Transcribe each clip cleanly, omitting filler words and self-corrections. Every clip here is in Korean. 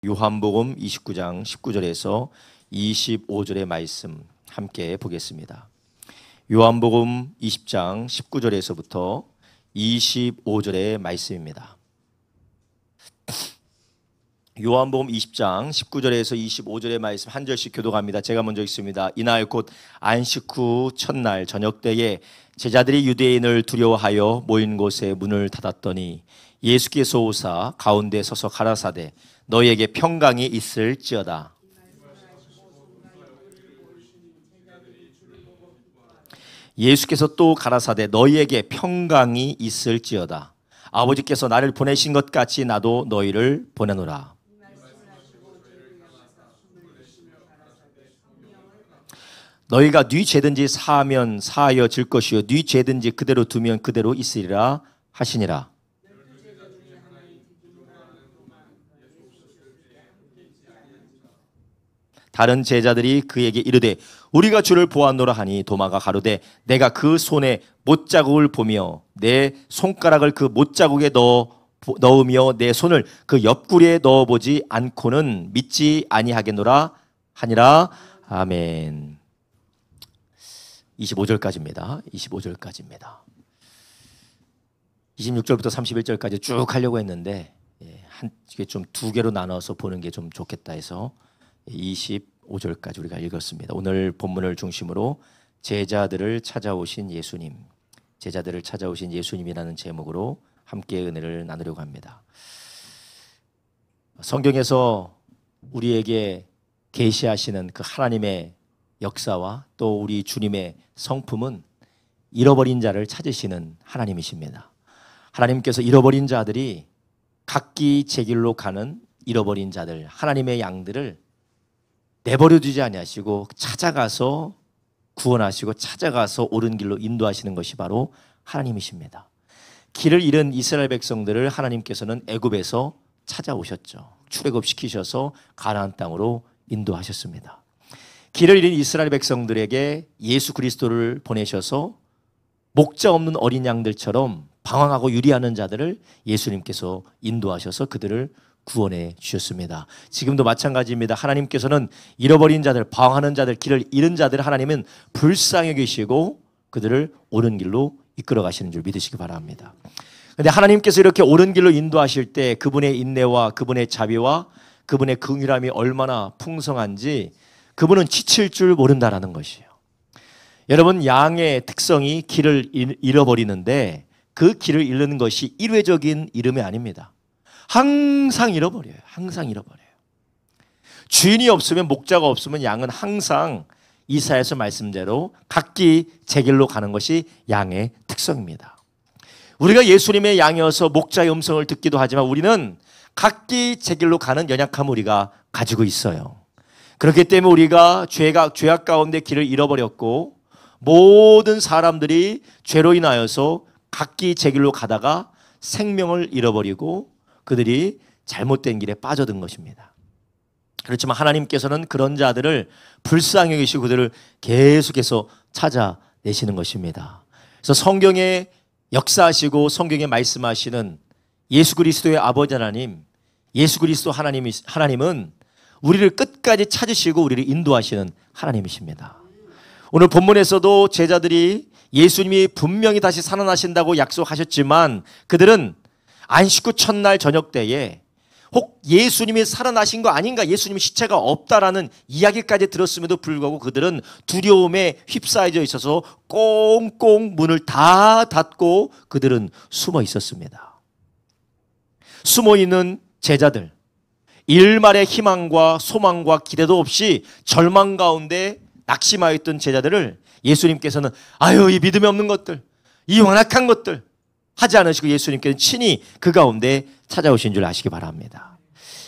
요한복음 29장 19절에서 25절의 말씀 함께 보겠습니다. 요한복음 20장 19절에서부터 25절의 말씀입니다. 요한복음 20장 19절에서 25절의 말씀 한 절씩 교독합니다. 제가 먼저 읽습니다. 이날 곧 안식 후 첫날 저녁 때에 제자들이 유대인을 두려워하여 모인 곳에 문을 닫았더니 예수께서 오사 가운데 서서 가라사대 너희에게 평강이 있을지어다. 예수께서 또 가라사대 너희에게 평강이 있을지어다. 아버지께서 나를 보내신 것 같이 나도 너희를 보내노라. 너희가 네 죄든지 사하면 사하여질 것이요 네 죄든지 그대로 두면 그대로 있으리라 하시니라. 다른 제자들이 그에게 이르되 우리가 주를 보았노라 하니 도마가 가로되 내가 그 손에 못자국을 보며 내 손가락을 그 못자국에 넣으며 내 손을 그 옆구리에 넣어보지 않고는 믿지 아니하겠노라 하니라. 아멘. 25절까지입니다. 25절까지입니다. 26절부터 31절까지 쭉 하려고 했는데 이게 좀 두 개로 나눠서 보는 게 좀 좋겠다 해서 25절까지 우리가 읽었습니다. 오늘 본문을 중심으로 제자들을 찾아오신 예수님, 제자들을 찾아오신 예수님이라는 제목으로 함께 은혜를 나누려고 합니다. 성경에서 우리에게 계시하시는 그 하나님의 역사와 또 우리 주님의 성품은 잃어버린 자를 찾으시는 하나님이십니다. 하나님께서 잃어버린 자들이 각기 제 길로 가는 잃어버린 자들, 하나님의 양들을 내버려 두지 아니하시고 찾아가서 구원하시고 찾아가서 옳은 길로 인도하시는 것이 바로 하나님이십니다. 길을 잃은 이스라엘 백성들을 하나님께서는 애굽에서 찾아오셨죠. 출애굽시키셔서 가나안 땅으로 인도하셨습니다. 길을 잃은 이스라엘 백성들에게 예수 그리스도를 보내셔서 목자 없는 어린 양들처럼 방황하고 유리하는 자들을 예수님께서 인도하셔서 그들을 구원해 주셨습니다. 지금도 마찬가지입니다. 하나님께서는 잃어버린 자들, 방황하는 자들, 길을 잃은 자들 하나님은 불쌍히 계시고 그들을 옳은 길로 이끌어 가시는 줄 믿으시기 바랍니다. 그런데 하나님께서 이렇게 옳은 길로 인도하실 때 그분의 인내와 그분의 자비와 그분의 긍휼함이 얼마나 풍성한지 그분은 지칠 줄 모른다라는 것이에요. 여러분, 양의 특성이 길을 잃어버리는데 그 길을 잃는 것이 일회적인 잃음이 아닙니다. 항상 잃어버려요. 항상 잃어버려요. 주인이 없으면, 목자가 없으면 양은 항상 이사야서 말씀대로 각기 제 길로 가는 것이 양의 특성입니다. 우리가 예수님의 양이어서 목자의 음성을 듣기도 하지만 우리는 각기 제 길로 가는 연약함을 우리가 가지고 있어요. 그렇기 때문에 우리가 죄악 가운데 길을 잃어버렸고 모든 사람들이 죄로 인하여서 각기 제 길로 가다가 생명을 잃어버리고 그들이 잘못된 길에 빠져든 것입니다. 그렇지만 하나님께서는 그런 자들을 불쌍히 여기시고 그들을 계속해서 찾아내시는 것입니다. 그래서 성경에 역사하시고 성경에 말씀하시는 예수 그리스도의 아버지 하나님, 예수 그리스도 하나님은 우리를 끝까지 찾으시고 우리를 인도하시는 하나님이십니다. 오늘 본문에서도 제자들이 예수님이 분명히 다시 살아나신다고 약속하셨지만 그들은 안식 후 첫날 저녁 때에 혹 예수님이 살아나신 거 아닌가, 예수님의 시체가 없다라는 이야기까지 들었음에도 불구하고 그들은 두려움에 휩싸여져 있어서 꽁꽁 문을 다 닫고 그들은 숨어 있었습니다. 숨어 있는 제자들, 일말의 희망과 소망과 기대도 없이 절망 가운데 낙심하여 있던 제자들을 예수님께서는 아유, 이 믿음이 없는 것들, 이 완악한 것들 하지 않으시고 예수님께서는 친히 그 가운데 찾아오신 줄 아시기 바랍니다.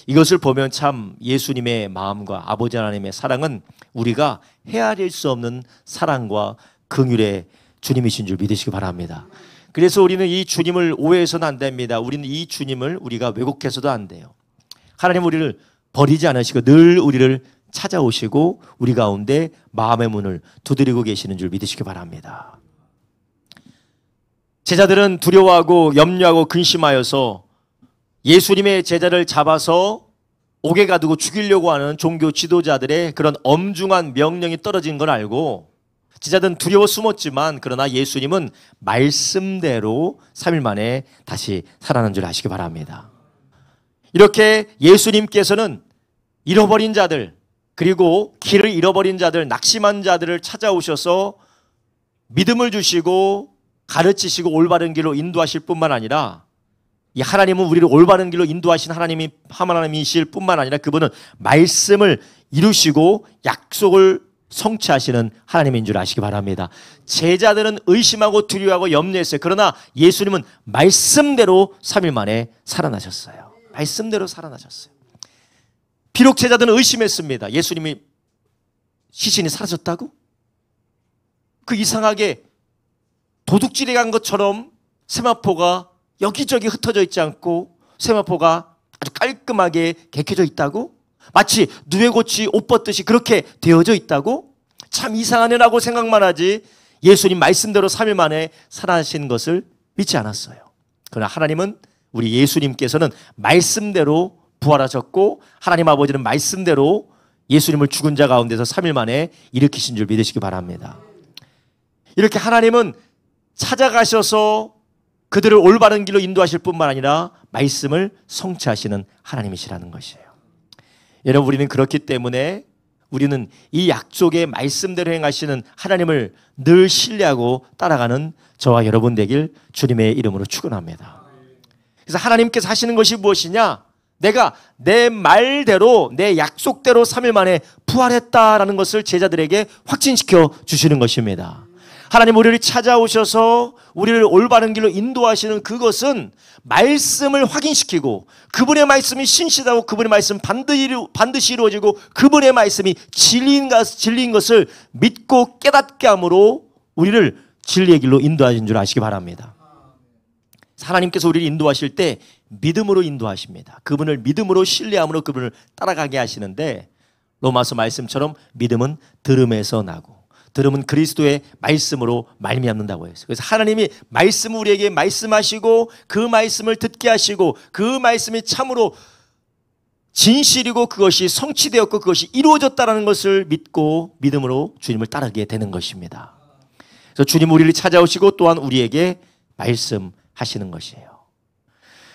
이것을 보면 참 예수님의 마음과 아버지 하나님의 사랑은 우리가 헤아릴 수 없는 사랑과 긍휼의 주님이신 줄 믿으시기 바랍니다. 그래서 우리는 이 주님을 오해해서는 안 됩니다. 우리는 이 주님을 우리가 왜곡해서도 안 돼요. 하나님 우리를 버리지 않으시고 늘 우리를 찾아오시고 우리 가운데 마음의 문을 두드리고 계시는 줄 믿으시기 바랍니다. 제자들은 두려워하고 염려하고 근심하여서 예수님의 제자를 잡아서 옥에 가두고 죽이려고 하는 종교 지도자들의 그런 엄중한 명령이 떨어진 걸 알고 제자들은 두려워 숨었지만 그러나 예수님은 말씀대로 3일 만에 다시 살아난 줄 아시기 바랍니다. 이렇게 예수님께서는 잃어버린 자들, 그리고 길을 잃어버린 자들, 낙심한 자들을 찾아오셔서 믿음을 주시고 가르치시고 올바른 길로 인도하실 뿐만 아니라, 이 하나님은 우리를 올바른 길로 인도하신 하나님이실 뿐만 아니라 그분은 말씀을 이루시고 약속을 성취하시는 하나님인 줄 아시기 바랍니다. 제자들은 의심하고 두려워하고 염려했어요. 그러나 예수님은 말씀대로 3일 만에 살아나셨어요. 말씀대로 살아나셨어요. 비록 제자들은 의심했습니다. 예수님이 시신이 사라졌다고? 그 이상하게 도둑질에 간 것처럼 세마포가 여기저기 흩어져 있지 않고 세마포가 아주 깔끔하게 개켜져 있다고? 마치 누에고치 옷 벗듯이 그렇게 되어져 있다고? 참 이상하네라고 생각만 하지 예수님 말씀대로 3일 만에 살아나신 것을 믿지 않았어요. 그러나 하나님은, 우리 예수님께서는 말씀대로 부활하셨고 하나님 아버지는 말씀대로 예수님을 죽은 자 가운데서 3일 만에 일으키신 줄 믿으시기 바랍니다. 이렇게 하나님은 찾아가셔서 그들을 올바른 길로 인도하실 뿐만 아니라 말씀을 성취하시는 하나님이시라는 것이에요. 여러분, 우리는 그렇기 때문에 우리는 이 약속의 말씀대로 행하시는 하나님을 늘 신뢰하고 따라가는 저와 여러분 되길 주님의 이름으로 축원합니다. 그래서 하나님께서 하시는 것이 무엇이냐? 내가 내 말대로, 내 약속대로 3일 만에 부활했다라는 것을 제자들에게 확진시켜 주시는 것입니다. 하나님 우리를 찾아오셔서 우리를 올바른 길로 인도하시는 그것은 말씀을 확인시키고, 그분의 말씀이 신실하고 그분의 말씀 반드시 이루어지고 그분의 말씀이 진리인 것을 믿고 깨닫게 함으로 우리를 진리의 길로 인도하신 줄 아시기 바랍니다. 하나님께서 우리를 인도하실 때 믿음으로 인도하십니다. 그분을 믿음으로 신뢰함으로 그분을 따라가게 하시는데, 로마서 말씀처럼 믿음은 들음에서 나고 들음은 그리스도의 말씀으로 말미암는다고 했어요. 그래서 하나님이 말씀을 우리에게 말씀하시고 그 말씀을 듣게 하시고 그 말씀이 참으로 진실이고 그것이 성취되었고 그것이 이루어졌다는 것을 믿고 믿음으로 주님을 따르게 되는 것입니다. 그래서 주님 우리를 찾아오시고 또한 우리에게 말씀하시는 것이에요.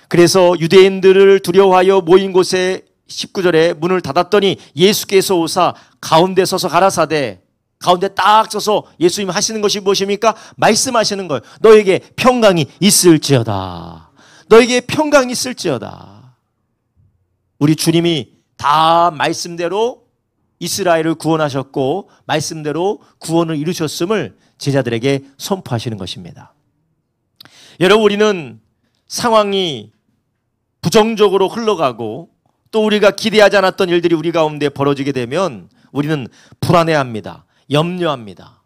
그래서 유대인들을 두려워하여 모인 곳에 19절에 문을 닫았더니 예수께서 오사 가운데 서서 가라사대, 가운데 딱 서서 예수님 하시는 것이 무엇입니까? 말씀하시는 거예요. 너에게 평강이 있을지어다. 너에게 평강이 있을지어다. 우리 주님이 다 말씀대로 이스라엘을 구원하셨고 말씀대로 구원을 이루셨음을 제자들에게 선포하시는 것입니다. 여러분, 우리는 상황이 부정적으로 흘러가고 또 우리가 기대하지 않았던 일들이 우리 가운데 벌어지게 되면 우리는 불안해합니다. 염려합니다.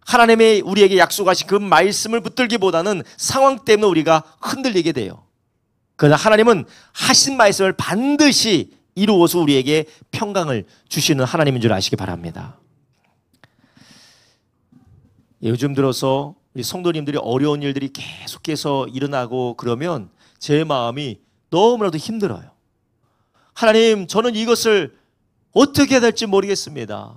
하나님의 우리에게 약속하신 그 말씀을 붙들기보다는 상황 때문에 우리가 흔들리게 돼요. 그러나 하나님은 하신 말씀을 반드시 이루어서 우리에게 평강을 주시는 하나님인 줄 아시기 바랍니다. 요즘 들어서 우리 성도님들이 어려운 일들이 계속해서 일어나고 그러면 제 마음이 너무나도 힘들어요. 하나님, 저는 이것을 어떻게 해야 될지 모르겠습니다.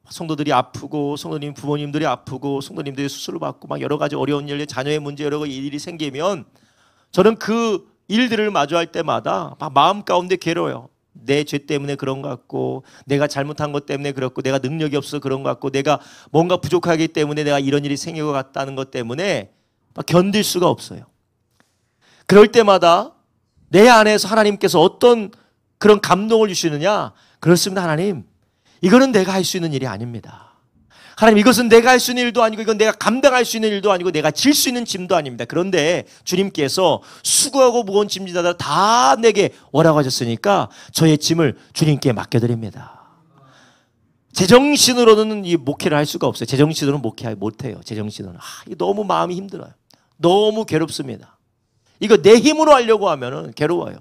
성도들이 아프고 성도님 부모님들이 아프고 성도님들이 수술을 받고 막 여러 가지 어려운 일, 자녀의 문제 여러 가지 일이 생기면 저는 그 일들을 마주할 때마다 막 마음 가운데 괴로워요. 내 죄 때문에 그런 것 같고 내가 잘못한 것 때문에 그렇고 내가 능력이 없어서 그런 것 같고 내가 뭔가 부족하기 때문에 내가 이런 일이 생긴 것 같다는 것 때문에 막 견딜 수가 없어요. 그럴 때마다 내 안에서 하나님께서 어떤 그런 감동을 주시느냐? 그렇습니다. 하나님, 이거는 내가 할 수 있는 일이 아닙니다. 하나님, 이것은 내가 할 수 있는 일도 아니고 이건 내가 감당할 수 있는 일도 아니고 내가 질 수 있는 짐도 아닙니다. 그런데 주님께서 수고하고 무거운 짐지다들 다 내게 오라고 하셨으니까 저의 짐을 주님께 맡겨드립니다. 제정신으로는 이 목회를 할 수가 없어요. 제정신으로는 목회 못해요. 제정신으로는 너무 마음이 힘들어요. 너무 괴롭습니다. 이거 내 힘으로 하려고 하면은 괴로워요.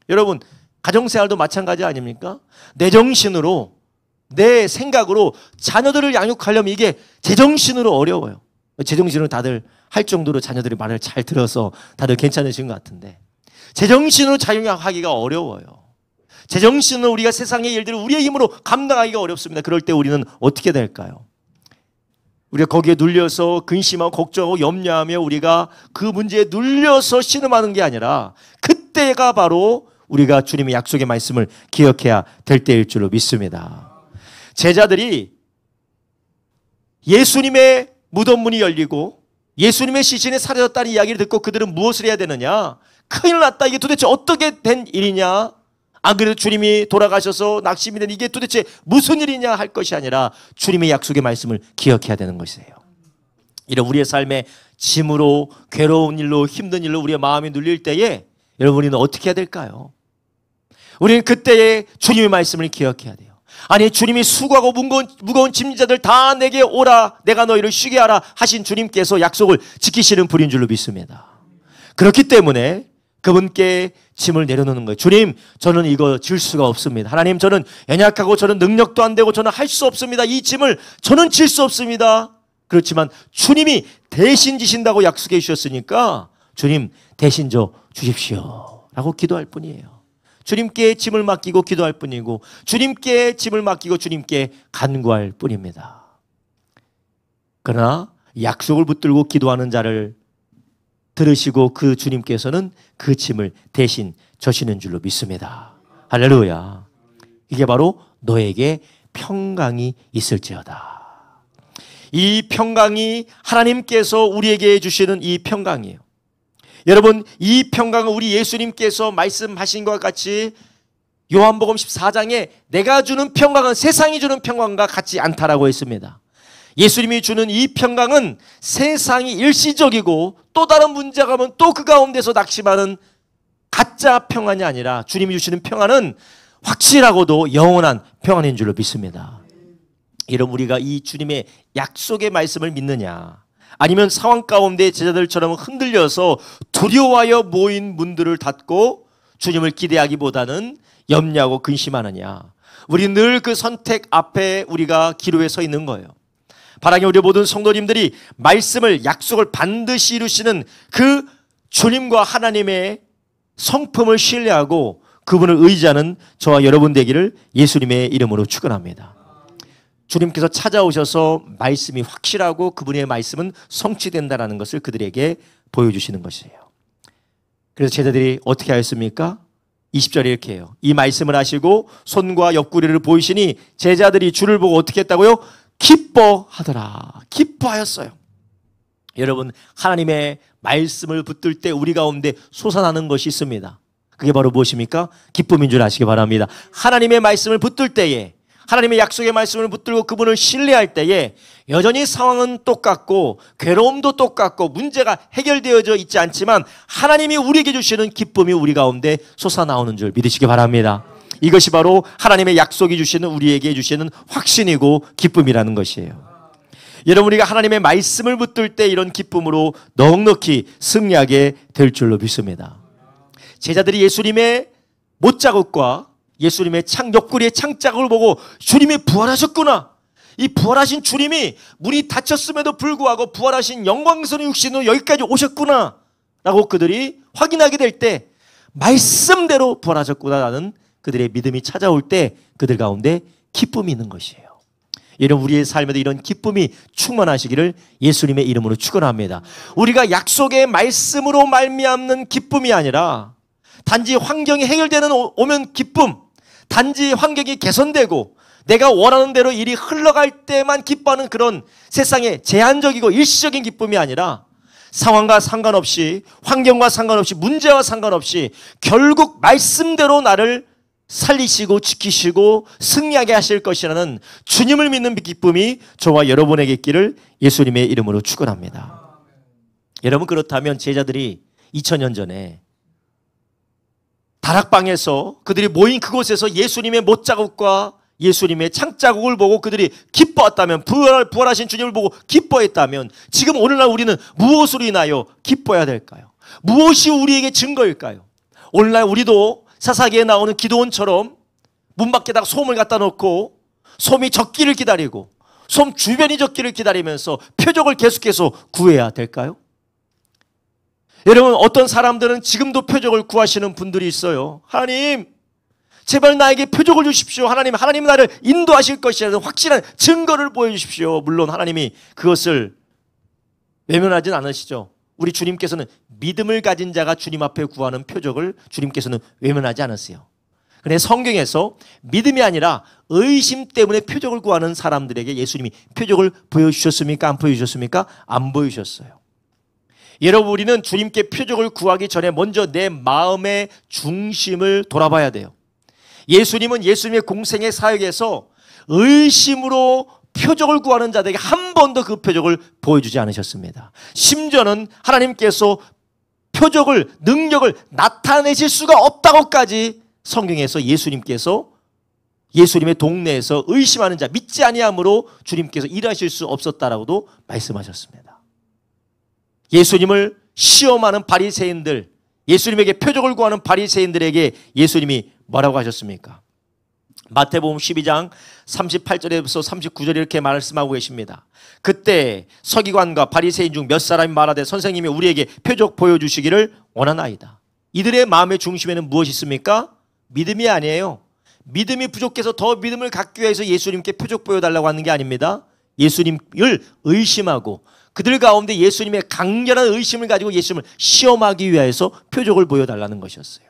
여러분, 가정생활도 마찬가지 아닙니까? 내 정신으로, 내 생각으로 자녀들을 양육하려면 이게 제정신으로 어려워요. 제정신으로 다들 할 정도로 자녀들이 말을 잘 들어서 다들 괜찮으신 것 같은데 제정신으로 자유하기가 어려워요. 제정신은 우리가 세상의 일들을 우리의 힘으로 감당하기가 어렵습니다. 그럴 때 우리는 어떻게 될까요? 우리가 거기에 눌려서 근심하고 걱정하고 염려하며 우리가 그 문제에 눌려서 신음하는 게 아니라 그때가 바로 우리가 주님의 약속의 말씀을 기억해야 될 때일 줄로 믿습니다. 제자들이 예수님의 무덤 문이 열리고 예수님의 시신이 사라졌다는 이야기를 듣고 그들은 무엇을 해야 되느냐? 큰일 났다. 이게 도대체 어떻게 된 일이냐? 안 그래도 주님이 돌아가셔서 낙심이 된 이게 도대체 무슨 일이냐 할 것이 아니라 주님의 약속의 말씀을 기억해야 되는 것이에요. 이런 우리의 삶에 짐으로 괴로운 일로 힘든 일로 우리의 마음이 눌릴 때에 여러분 우리는 어떻게 해야 될까요? 우리는 그때에 주님의 말씀을 기억해야 돼요. 아니 주님이 수고하고 무거운 짐자들 다 내게 오라 내가 너희를 쉬게 하라 하신 주님께서 약속을 지키시는 분인 줄로 믿습니다. 그렇기 때문에 그분께 짐을 내려놓는 거예요. 주님 저는 이거 질 수가 없습니다. 하나님 저는 연약하고 저는 능력도 안 되고 저는 할 수 없습니다. 이 짐을 저는 질 수 없습니다. 그렇지만 주님이 대신 지신다고 약속해 주셨으니까 주님 대신 져 주십시오 라고 기도할 뿐이에요. 주님께 짐을 맡기고 기도할 뿐이고 주님께 짐을 맡기고 주님께 간구할 뿐입니다. 그러나 약속을 붙들고 기도하는 자를 들으시고 그 주님께서는 그 짐을 대신 져시는 줄로 믿습니다. 할렐루야. 이게 바로 너에게 평강이 있을지어다. 이 평강이 하나님께서 우리에게 주시는 이 평강이에요. 여러분 이 평강은 우리 예수님께서 말씀하신 것과 같이 요한복음 14장에 내가 주는 평강은 세상이 주는 평강과 같지 않다라고 했습니다. 예수님이 주는 이 평강은 세상이 일시적이고 또 다른 문제가 오면 또 그 가운데서 낙심하는 가짜 평안이 아니라 주님이 주시는 평안은 확실하고도 영원한 평안인 줄로 믿습니다. 여러분 우리가 이 주님의 약속의 말씀을 믿느냐 아니면 상황 가운데 제자들처럼 흔들려서 두려워하여 모인 문들을 닫고 주님을 기대하기보다는 염려하고 근심하느냐. 우리 늘 그 선택 앞에 우리가 기로에 서 있는 거예요. 바라기 우리 모든 성도님들이 말씀을 약속을 반드시 이루시는 그 주님과 하나님의 성품을 신뢰하고 그분을 의지하는 저와 여러분 되기를 예수님의 이름으로 축원합니다. 주님께서 찾아오셔서 말씀이 확실하고 그분의 말씀은 성취된다는 것을 그들에게 보여주시는 것이에요. 그래서 제자들이 어떻게 하였습니까? 20절에 이렇게 해요. 이 말씀을 하시고 손과 옆구리를 보이시니 제자들이 주를 보고 어떻게 했다고요? 기뻐하더라. 기뻐하였어요. 여러분 하나님의 말씀을 붙들 때 우리 가운데 솟아나는 것이 있습니다. 그게 바로 무엇입니까? 기쁨인 줄 아시기 바랍니다. 하나님의 말씀을 붙들 때에 하나님의 약속의 말씀을 붙들고 그분을 신뢰할 때에 여전히 상황은 똑같고 괴로움도 똑같고 문제가 해결되어져 있지 않지만 하나님이 우리에게 주시는 기쁨이 우리 가운데 솟아나오는 줄 믿으시기 바랍니다. 이것이 바로 하나님의 약속이 주시는 우리에게 주시는 확신이고 기쁨이라는 것이에요. 여러분 우리가 하나님의 말씀을 붙들 때 이런 기쁨으로 넉넉히 승리하게 될 줄로 믿습니다. 제자들이 예수님의 못자국과 예수님의 옆구리의 창자국을 보고 주님이 부활하셨구나. 이 부활하신 주님이 문이 닫혔음에도 불구하고 부활하신 영광스러운 육신으로 여기까지 오셨구나 라고 그들이 확인하게 될 때 말씀대로 부활하셨구나라는 그들의 믿음이 찾아올 때 그들 가운데 기쁨이 있는 것이에요. 이런 우리의 삶에도 이런 기쁨이 충만하시기를 예수님의 이름으로 축원합니다. 우리가 약속의 말씀으로 말미암는 기쁨이 아니라 단지 환경이 해결되는 오면 기쁨, 단지 환경이 개선되고 내가 원하는 대로 일이 흘러갈 때만 기뻐하는 그런 세상의 제한적이고 일시적인 기쁨이 아니라 상황과 상관없이 환경과 상관없이 문제와 상관없이 결국 말씀대로 나를 살리시고 지키시고 승리하게 하실 것이라는 주님을 믿는 기쁨이 저와 여러분에게 있기를 예수님의 이름으로 축원합니다. 여러분 그렇다면 제자들이 2000년 전에 다락방에서 그들이 모인 그곳에서 예수님의 못자국과 예수님의 창자국을 보고 그들이 기뻐했다면 부활하신 주님을 보고 기뻐했다면 지금 오늘날 우리는 무엇으로 인하여 기뻐해야 될까요? 무엇이 우리에게 증거일까요? 오늘날 우리도 사사기에 나오는 기도원처럼 문 밖에다가 솜을 갖다 놓고 솜이 젖기를 기다리고 솜 주변이 젖기를 기다리면서 표적을 계속해서 구해야 될까요? 여러분 어떤 사람들은 지금도 표적을 구하시는 분들이 있어요. 하나님 제발 나에게 표적을 주십시오. 하나님 나를 인도하실 것이라는 확실한 증거를 보여주십시오. 물론 하나님이 그것을 외면하진 않으시죠. 우리 주님께서는 믿음을 가진 자가 주님 앞에 구하는 표적을 주님께서는 외면하지 않으세요. 그런데 성경에서 믿음이 아니라 의심 때문에 표적을 구하는 사람들에게 예수님이 표적을 보여주셨습니까? 안 보여주셨습니까? 안 보여주셨어요. 여러분, 우리는 주님께 표적을 구하기 전에 먼저 내 마음의 중심을 돌아봐야 돼요. 예수님은 예수님의 공생의 사역에서 의심으로 표적을 구하는 자들에게 한 번도 그 표적을 보여주지 않으셨습니다. 심지어는 하나님께서 표적을, 능력을 나타내실 수가 없다고까지 성경에서 예수님께서 예수님의 동네에서 의심하는 자, 믿지 아니함으로 주님께서 일하실 수 없었다라고도 말씀하셨습니다. 예수님을 시험하는 바리새인들, 예수님에게 표적을 구하는 바리새인들에게 예수님이 뭐라고 하셨습니까? 마태복음 12장 38절에서 39절에 이렇게 말씀하고 계십니다. 그때 서기관과 바리새인 중 몇 사람이 말하되 선생님이 우리에게 표적 보여주시기를 원하나이다. 이들의 마음의 중심에는 무엇이 있습니까? 믿음이 아니에요. 믿음이 부족해서 더 믿음을 갖기 위해서 예수님께 표적 보여달라고 하는 게 아닙니다. 예수님을 의심하고 그들 가운데 예수님의 강렬한 의심을 가지고 예수님을 시험하기 위해서 표적을 보여달라는 것이었어요.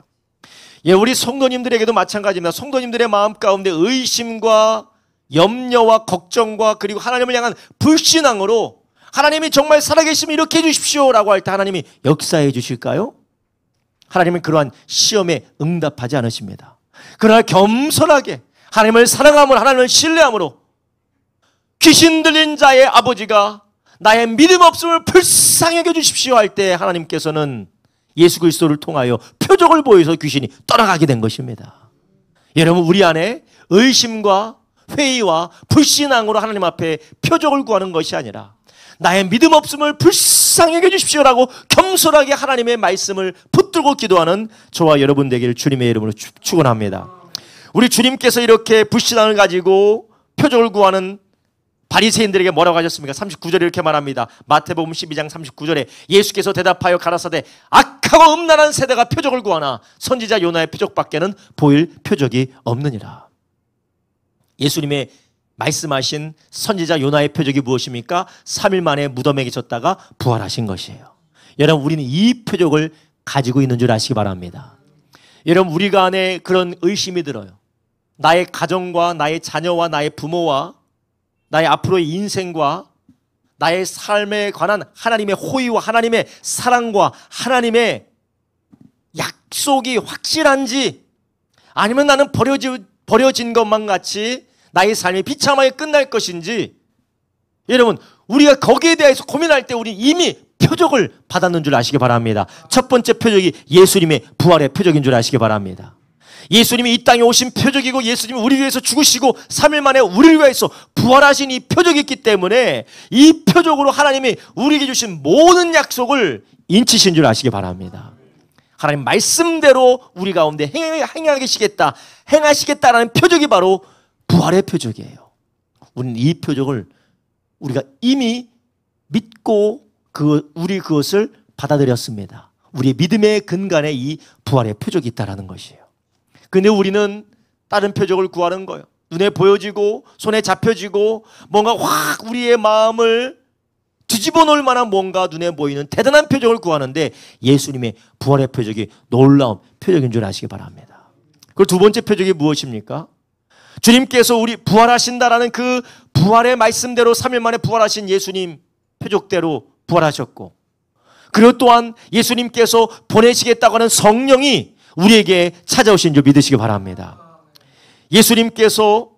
예, 우리 성도님들에게도 마찬가지입니다. 성도님들의 마음 가운데 의심과 염려와 걱정과 그리고 하나님을 향한 불신앙으로 하나님이 정말 살아계시면 이렇게 해주십시오라고 할 때 하나님이 역사해 주실까요? 하나님은 그러한 시험에 응답하지 않으십니다. 그러나 겸손하게 하나님을 사랑함으로 하나님을 신뢰함으로 귀신 들린 자의 아버지가 나의 믿음 없음을 불쌍히 여겨 주십시오 할 때 하나님께서는 예수 그리스도를 통하여 표적을 보여서 귀신이 떠나가게 된 것입니다. 여러분, 우리 안에 의심과 회의와 불신앙으로 하나님 앞에 표적을 구하는 것이 아니라 나의 믿음 없음을 불쌍히 여겨 주십시오라고 겸손하게 하나님의 말씀을 붙들고 기도하는 저와 여러분 되기를 주님의 이름으로 축원합니다. 우리 주님께서 이렇게 불신앙을 가지고 표적을 구하는 바리새인들에게 뭐라고 하셨습니까? 39절에 이렇게 말합니다. 마태복음 12장 39절에 예수께서 대답하여 가라사대 악하고 음란한 세대가 표적을 구하나 선지자 요나의 표적밖에는 보일 표적이 없느니라. 예수님의 말씀하신 선지자 요나의 표적이 무엇입니까? 3일 만에 무덤에 계셨다가 부활하신 것이에요. 여러분, 우리는 이 표적을 가지고 있는 줄 아시기 바랍니다. 여러분, 우리가 안에 그런 의심이 들어요. 나의 가정과 나의 자녀와 나의 부모와 나의 앞으로의 인생과 나의 삶에 관한 하나님의 호의와 하나님의 사랑과 하나님의 약속이 확실한지 아니면 나는 버려진 것만 같이 나의 삶이 비참하게 끝날 것인지 여러분, 우리가 거기에 대해서 고민할 때 우리 이미 표적을 받았는 줄 아시기 바랍니다. 첫 번째 표적이 예수님의 부활의 표적인 줄 아시기 바랍니다. 예수님이 이 땅에 오신 표적이고 예수님이 우리 위해서 죽으시고 3일 만에 우리를 위해서 부활하신 이 표적이 있기 때문에 이 표적으로 하나님이 우리에게 주신 모든 약속을 인치신 줄 아시기 바랍니다. 하나님 말씀대로 우리 가운데 행하시겠다라는 표적이 바로 부활의 표적이에요. 우리는 이 표적을 우리가 이미 믿고 우리 그것을 받아들였습니다. 우리의 믿음의 근간에 이 부활의 표적이 있다는 것이에요. 근데 우리는 다른 표적을 구하는 거예요. 눈에 보여지고 손에 잡혀지고 뭔가 확 우리의 마음을 뒤집어 놓을 만한 뭔가 눈에 보이는 대단한 표적을 구하는데 예수님의 부활의 표적이 놀라운 표적인 줄 아시기 바랍니다. 그리고 두 번째 표적이 무엇입니까? 주님께서 우리 부활하신다라는 그 부활의 말씀대로 3일 만에 부활하신 예수님 표적대로 부활하셨고 그리고 또한 예수님께서 보내시겠다고 하는 성령이 우리에게 찾아오신 줄 믿으시기 바랍니다. 예수님께서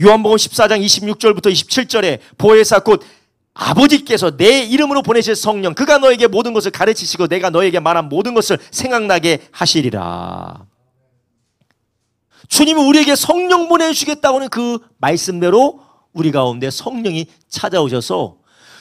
요한복음 14장 26절부터 27절에 보혜사 곧 아버지께서 내 이름으로 보내실 성령 그가 너에게 모든 것을 가르치시고 내가 너에게 말한 모든 것을 생각나게 하시리라. 주님이 우리에게 성령 보내주시겠다고 하는 그 말씀대로 우리 가운데 성령이 찾아오셔서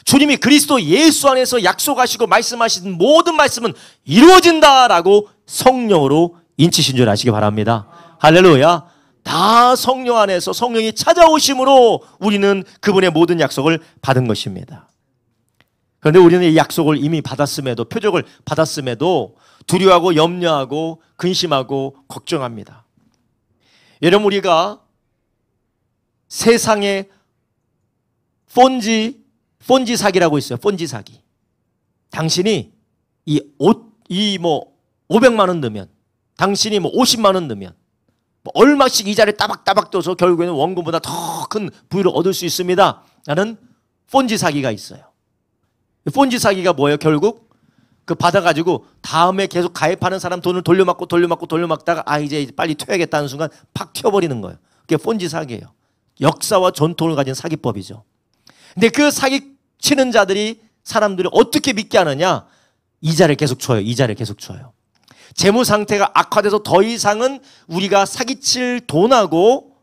주님이 그리스도 예수 안에서 약속하시고 말씀하신 모든 말씀은 이루어진다라고 성령으로 인치신 줄 아시기 바랍니다. 할렐루야. 다 성령 안에서 성령이 찾아오심으로 우리는 그분의 모든 약속을 받은 것입니다. 그런데 우리는 이 약속을 이미 받았음에도 표적을 받았음에도 두려워하고 염려하고 근심하고 걱정합니다. 여러분, 우리가 세상에 폰지 사기라고 있어요. 폰지 사기. 당신이 500만 원 넣으면, 당신이 50만 원 넣으면 얼마씩 이자를 따박따박 떠서 결국에는 원금보다 더 큰 부유를 얻을 수 있습니다 라는 폰지 사기가 있어요. 폰지 사기가 뭐예요? 결국 그 받아가지고 다음에 계속 가입하는 사람 돈을 돌려막다가 이제 빨리 튀어야겠다는 순간 팍 튀어버리는 거예요. 그게 폰지 사기예요. 역사와 전통을 가진 사기법이죠. 근데 그 사기 치는 자들이 사람들이 어떻게 믿게 하느냐? 이자를 계속 줘요. 재무 상태가 악화돼서 더 이상은 우리가 사기칠 돈하고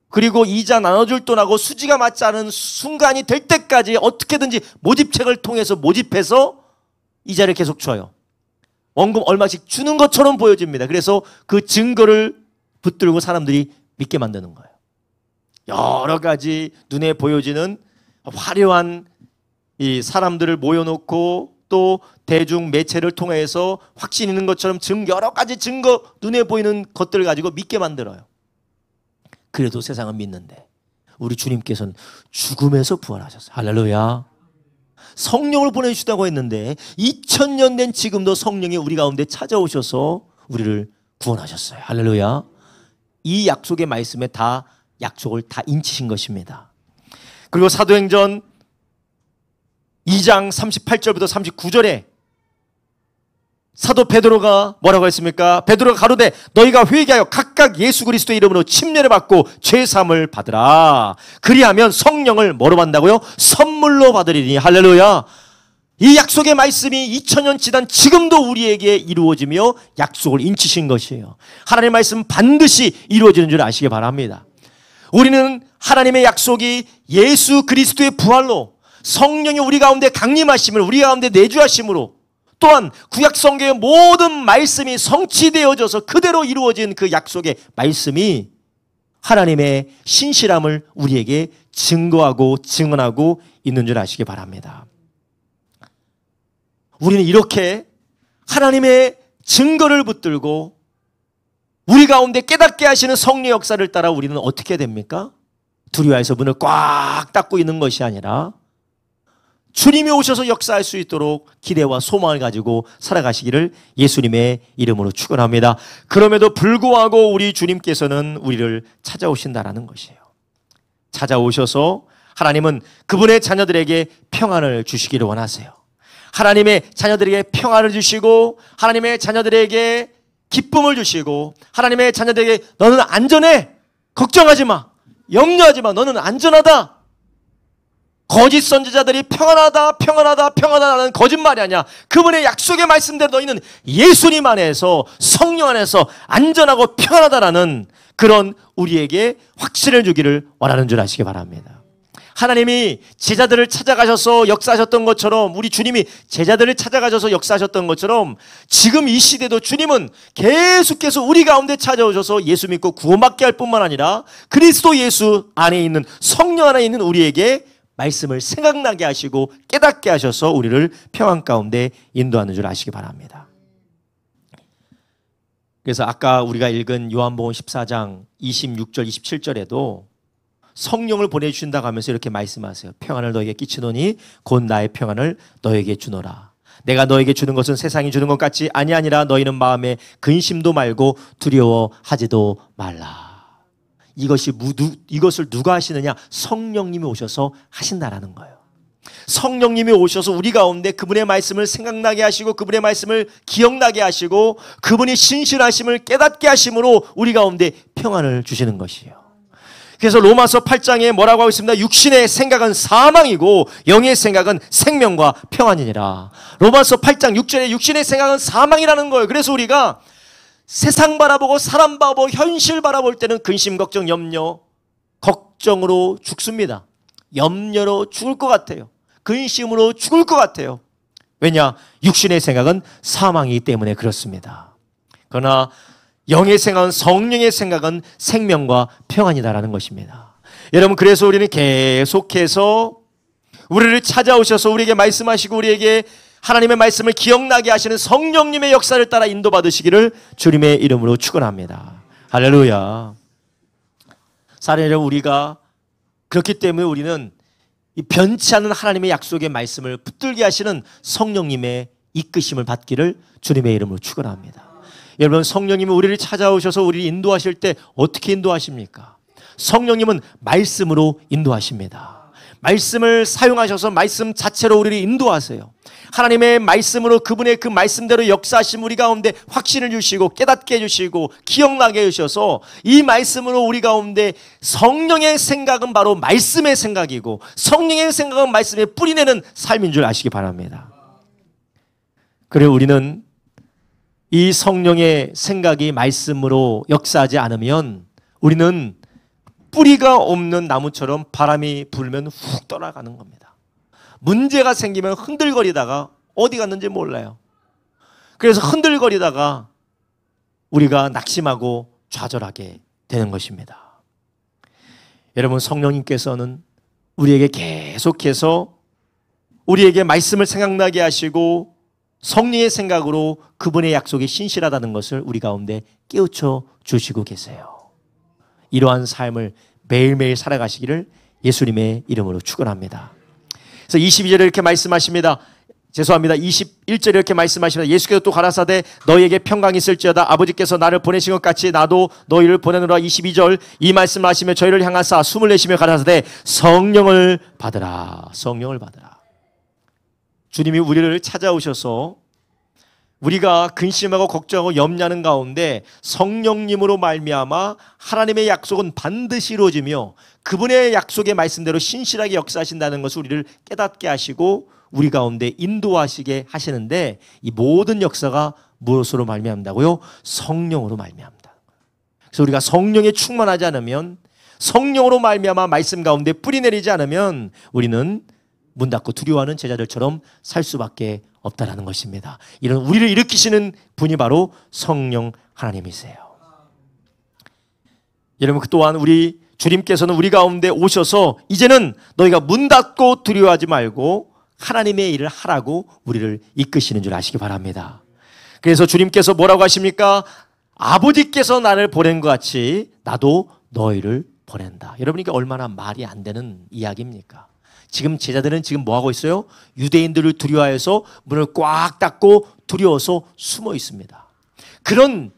그리고 이자 나눠줄 돈하고 수지가 맞지 않은 순간이 될 때까지 어떻게든지 모집책을 통해서 모집해서 이자를 계속 줘요. 원금 얼마씩 주는 것처럼 보여집니다. 그래서 그 증거를 붙들고 사람들이 믿게 만드는 거예요. 여러 가지 눈에 보여지는 화려한 이 사람들을 모여놓고 또 대중 매체를 통해서 확신 있는 것처럼 여러 가지 증거, 눈에 보이는 것들을 가지고 믿게 만들어요. 그래도 세상은 믿는데 우리 주님께서는 죽음에서 부활하셨어요. 할렐루야. 성령을 보내주시다고 했는데 2000년 된 지금도 성령이 우리 가운데 찾아오셔서 우리를 구원하셨어요. 할렐루야. 이 약속의 말씀에 다 약속을 다 인치신 것입니다. 그리고 사도행전 2장 38절부터 39절에 사도 베드로가 뭐라고 했습니까? 베드로가 가로되 너희가 회개하여 각각 예수 그리스도의 이름으로 침례를 받고 죄사함을 받으라. 그리하면 성령을 뭐로 받는다고요? 선물로 받으리니. 할렐루야. 이 약속의 말씀이 2000년 지난 지금도 우리에게 이루어지며 약속을 인치신 것이에요. 하나님의 말씀 반드시 이루어지는 줄 아시기 바랍니다. 우리는 하나님의 약속이 예수 그리스도의 부활로 성령이 우리 가운데 강림하심을 우리 가운데 내주하심으로 또한 구약 성경의 모든 말씀이 성취되어져서 그대로 이루어진 그 약속의 말씀이 하나님의 신실함을 우리에게 증거하고 증언하고 있는 줄 아시기 바랍니다. 우리는 이렇게 하나님의 증거를 붙들고 우리 가운데 깨닫게 하시는 성령 역사를 따라 우리는 어떻게 됩니까? 두려워해서 문을 꽉 닫고 있는 것이 아니라 주님이 오셔서 역사할 수 있도록 기대와 소망을 가지고 살아가시기를 예수님의 이름으로 축원합니다. 그럼에도 불구하고 우리 주님께서는 우리를 찾아오신다라는 것이에요. 찾아오셔서 하나님은 그분의 자녀들에게 평안을 주시기를 원하세요. 하나님의 자녀들에게 평안을 주시고 하나님의 자녀들에게 기쁨을 주시고 하나님의 자녀들에게 너는 안전해. 걱정하지 마. 염려하지 마. 너는 안전하다. 거짓 선지자들이 평안하다는 거짓말이 아니야. 그분의 약속의 말씀대로 너희는 예수님 안에서 성령 안에서 안전하고 평안하다라는 그런 우리에게 확신을 주기를 원하는 줄 아시기 바랍니다. 하나님이 제자들을 찾아가셔서 역사하셨던 것처럼 우리 주님이 제자들을 찾아가셔서 역사하셨던 것처럼 지금 이 시대도 주님은 계속해서 우리 가운데 찾아오셔서 예수 믿고 구원받게 할 뿐만 아니라 그리스도 예수 안에 있는 성령 안에 있는 우리에게 말씀을 생각나게 하시고 깨닫게 하셔서 우리를 평안 가운데 인도하는 줄 아시기 바랍니다. 그래서 아까 우리가 읽은 요한복음 14장 26절 27절에도 성령을 보내주신다고 하면서 이렇게 말씀하세요. 평안을 너에게 끼치노니 곧 나의 평안을 너에게 주노라. 내가 너에게 주는 것은 세상이 주는 것 같지 아니하니라. 너희는 마음에 근심도 말고 두려워하지도 말라. 이것을 누가 하시느냐? 성령님이 오셔서 하신다라는 거예요. 성령님이 오셔서 우리 가운데 그분의 말씀을 생각나게 하시고 그분의 말씀을 기억나게 하시고 그분이 신실하심을 깨닫게 하심으로 우리 가운데 평안을 주시는 것이에요. 그래서 로마서 8장에 뭐라고 하고 있습니다. 육신의 생각은 사망이고 영의 생각은 생명과 평안이니라. 로마서 8장 6절에 육신의 생각은 사망이라는 거예요. 그래서 우리가 세상 바라보고 사람 바라보고 현실 바라볼 때는 근심, 걱정, 염려, 걱정으로 죽습니다. 염려로 죽을 것 같아요. 근심으로 죽을 것 같아요. 왜냐? 육신의 생각은 사망이기 때문에 그렇습니다. 그러나 영의 생각은 성령의 생각은 생명과 평안이다라는 것입니다. 여러분 그래서 우리는 계속해서 우리를 찾아오셔서 우리에게 말씀하시고 우리에게 하나님의 말씀을 기억나게 하시는 성령님의 역사를 따라 인도받으시기를 주님의 이름으로 축원합니다. 할렐루야. 사랑하는 여러분, 우리가 그렇기 때문에 우리는 이 변치 않는 하나님의 약속의 말씀을 붙들게 하시는 성령님의 이끄심을 받기를 주님의 이름으로 축원합니다. 여러분, 성령님은 우리를 찾아오셔서 우리를 인도하실 때 어떻게 인도하십니까? 성령님은 말씀으로 인도하십니다. 말씀을 사용하셔서 말씀 자체로 우리를 인도하세요. 하나님의 말씀으로 그분의 그 말씀대로 역사하신 우리 가운데 확신을 주시고 깨닫게 해주시고 기억나게 해주셔서 이 말씀으로 우리 가운데 성령의 생각은 바로 말씀의 생각이고 성령의 생각은 말씀에 뿌리내는 삶인 줄 아시기 바랍니다. 그래 우리는 이 성령의 생각이 말씀으로 역사하지 않으면 우리는 뿌리가 없는 나무처럼 바람이 불면 훅 떠나가는 겁니다. 문제가 생기면 흔들거리다가 어디 갔는지 몰라요. 그래서 흔들거리다가 우리가 낙심하고 좌절하게 되는 것입니다. 여러분, 성령님께서는 우리에게 계속해서 우리에게 말씀을 생각나게 하시고 성령의 생각으로 그분의 약속이 신실하다는 것을 우리 가운데 깨우쳐 주시고 계세요. 이러한 삶을 매일매일 살아가시기를 예수님의 이름으로 축원합니다. 그래서 22절에 이렇게 말씀하십니다. 죄송합니다. 21절에 이렇게 말씀하십니다. 예수께서 또 가라사대 너희에게 평강이 있을지어다. 아버지께서 나를 보내신 것 같이 나도 너희를 보내노라. 22절 이 말씀을 하시며 저희를 향하사 숨을 내쉬며 가라사대 성령을 받으라. 성령을 받으라. 주님이 우리를 찾아오셔서 우리가 근심하고 걱정하고 염려하는 가운데 성령님으로 말미암아 하나님의 약속은 반드시 이루어지며 그분의 약속의 말씀대로 신실하게 역사하신다는 것을 우리를 깨닫게 하시고 우리 가운데 인도하시게 하시는데 이 모든 역사가 무엇으로 말미암다고요? 성령으로 말미암다. 그래서 우리가 성령에 충만하지 않으면 성령으로 말미암아 말씀 가운데 뿌리내리지 않으면 우리는 문 닫고 두려워하는 제자들처럼 살 수밖에 없다라는 것입니다. 이런 우리를 일으키시는 분이 바로 성령 하나님이세요. 여러분, 또한 우리 주님께서는 우리 가운데 오셔서 이제는 너희가 문 닫고 두려워하지 말고 하나님의 일을 하라고 우리를 이끄시는 줄 아시기 바랍니다. 그래서 주님께서 뭐라고 하십니까? 아버지께서 나를 보낸 것 같이 나도 너희를 보낸다. 여러분, 이게 얼마나 말이 안 되는 이야기입니까? 지금 제자들은 지금 뭐 하고 있어요? 유대인들을 두려워해서 문을 꽉 닫고 두려워서 숨어 있습니다. 그런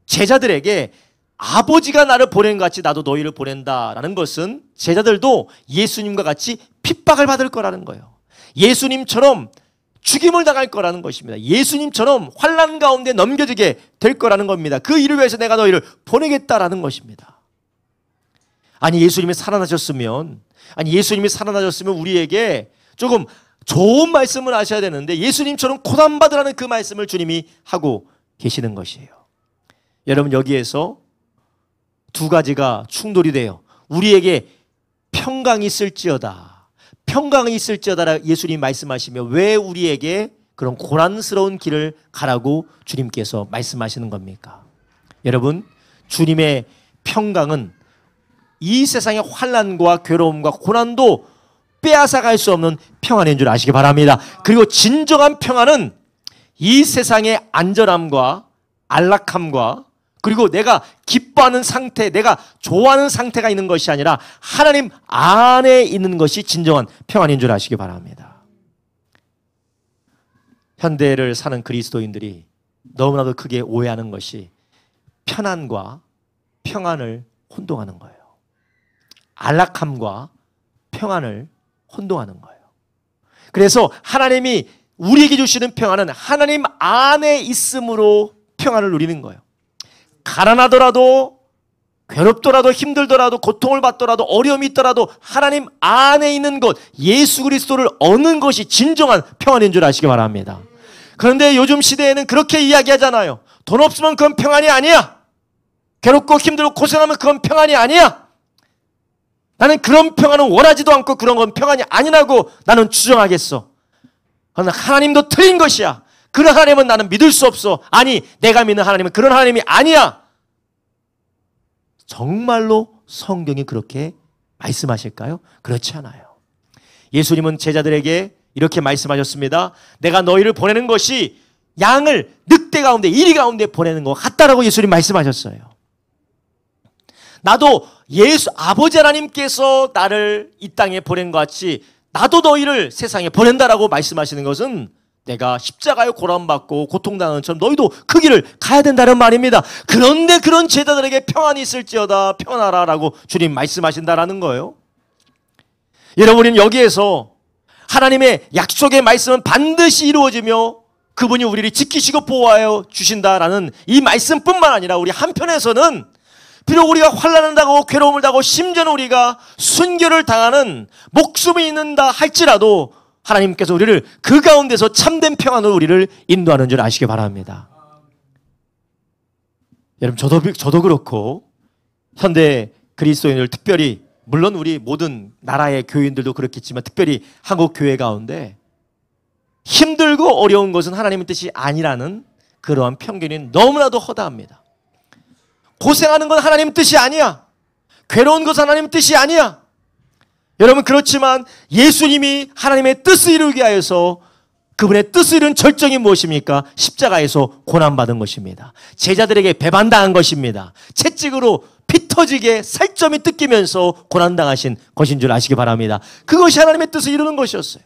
제자들에게 아버지가 나를 보낸 것 같이 나도 너희를 보낸다라는 것은 제자들도 예수님과 같이 핍박을 받을 거라는 거예요. 예수님처럼 죽임을 당할 거라는 것입니다. 예수님처럼 환난 가운데 넘겨지게 될 거라는 겁니다. 그 일을 위해서 내가 너희를 보내겠다라는 것입니다. 아니 예수님이 살아나셨으면 우리에게 조금 좋은 말씀을 하셔야 되는데 예수님처럼 고난받으라는 그 말씀을 주님이 하고 계시는 것이에요. 여러분, 여기에서 두 가지가 충돌이 돼요. 우리에게 평강이 있을지어다. 평강이 있을지어다 예수님이 말씀하시며 왜 우리에게 그런 고난스러운 길을 가라고 주님께서 말씀하시는 겁니까? 여러분, 주님의 평강은 이 세상의 환난과 괴로움과 고난도 빼앗아갈 수 없는 평안인 줄 아시기 바랍니다. 그리고 진정한 평안은 이 세상의 안전함과 안락함과 그리고 내가 기뻐하는 상태, 내가 좋아하는 상태가 있는 것이 아니라 하나님 안에 있는 것이 진정한 평안인 줄 아시기 바랍니다. 현대를 사는 그리스도인들이 너무나도 크게 오해하는 것이 편안과 평안을 혼동하는 거예요. 안락함과 평안을 혼동하는 거예요. 그래서 하나님이 우리에게 주시는 평안은 하나님 안에 있음으로 평안을 누리는 거예요. 가난하더라도 괴롭더라도 힘들더라도 고통을 받더라도 어려움이 있더라도 하나님 안에 있는 것 예수 그리스도를 얻는 것이 진정한 평안인 줄 아시기 바랍니다. 그런데 요즘 시대에는 그렇게 이야기하잖아요. 돈 없으면 그건 평안이 아니야. 괴롭고 힘들고 고생하면 그건 평안이 아니야. 나는 그런 평안은 원하지도 않고 그런 건 평안이 아니라고 나는 주장하겠어. 그러나 하나님도 틀린 것이야. 그런 하나님은 나는 믿을 수 없어. 아니, 내가 믿는 하나님은 그런 하나님이 아니야. 정말로 성경이 그렇게 말씀하실까요? 그렇지 않아요. 예수님은 제자들에게 이렇게 말씀하셨습니다. 내가 너희를 보내는 것이 양을 늑대 가운데 이리 가운데 보내는 것 같다라고 예수님 말씀하셨어요. 나도 예수 아버지 하나님께서 나를 이 땅에 보낸 것 같이 나도 너희를 세상에 보낸다라고 말씀하시는 것은 내가 십자가에 고난받고 고통당하는 것처럼 너희도 그 길을 가야 된다는 말입니다. 그런데 그런 제자들에게 평안이 있을지어다 평안하라라고 주님 말씀하신다라는 거예요. 여러분, 우리는 여기에서 하나님의 약속의 말씀은 반드시 이루어지며 그분이 우리를 지키시고 보호하여 주신다라는 이 말씀뿐만 아니라 우리 한편에서는 비록 우리가 환난을 당하고 괴로움을 당하고 심지어는 우리가 순교를 당하는 목숨이 있는다 할지라도 하나님께서 우리를 그 가운데서 참된 평안으로 우리를 인도하는 줄 아시기 바랍니다. 여러분, 저도 그렇고 현대 그리스도인들, 특별히 물론 우리 모든 나라의 교인들도 그렇겠지만 특별히 한국 교회 가운데 힘들고 어려운 것은 하나님의 뜻이 아니라는 그러한 편견이 너무나도 허다합니다. 고생하는 건 하나님의 뜻이 아니야. 괴로운 것은 하나님의 뜻이 아니야. 여러분, 그렇지만 예수님이 하나님의 뜻을 이루기 위하여서 그분의 뜻을 이룬 절정이 무엇입니까? 십자가에서 고난받은 것입니다. 제자들에게 배반당한 것입니다. 채찍으로 피 터지게 살점이 뜯기면서 고난당하신 것인 줄 아시기 바랍니다. 그것이 하나님의 뜻을 이루는 것이었어요.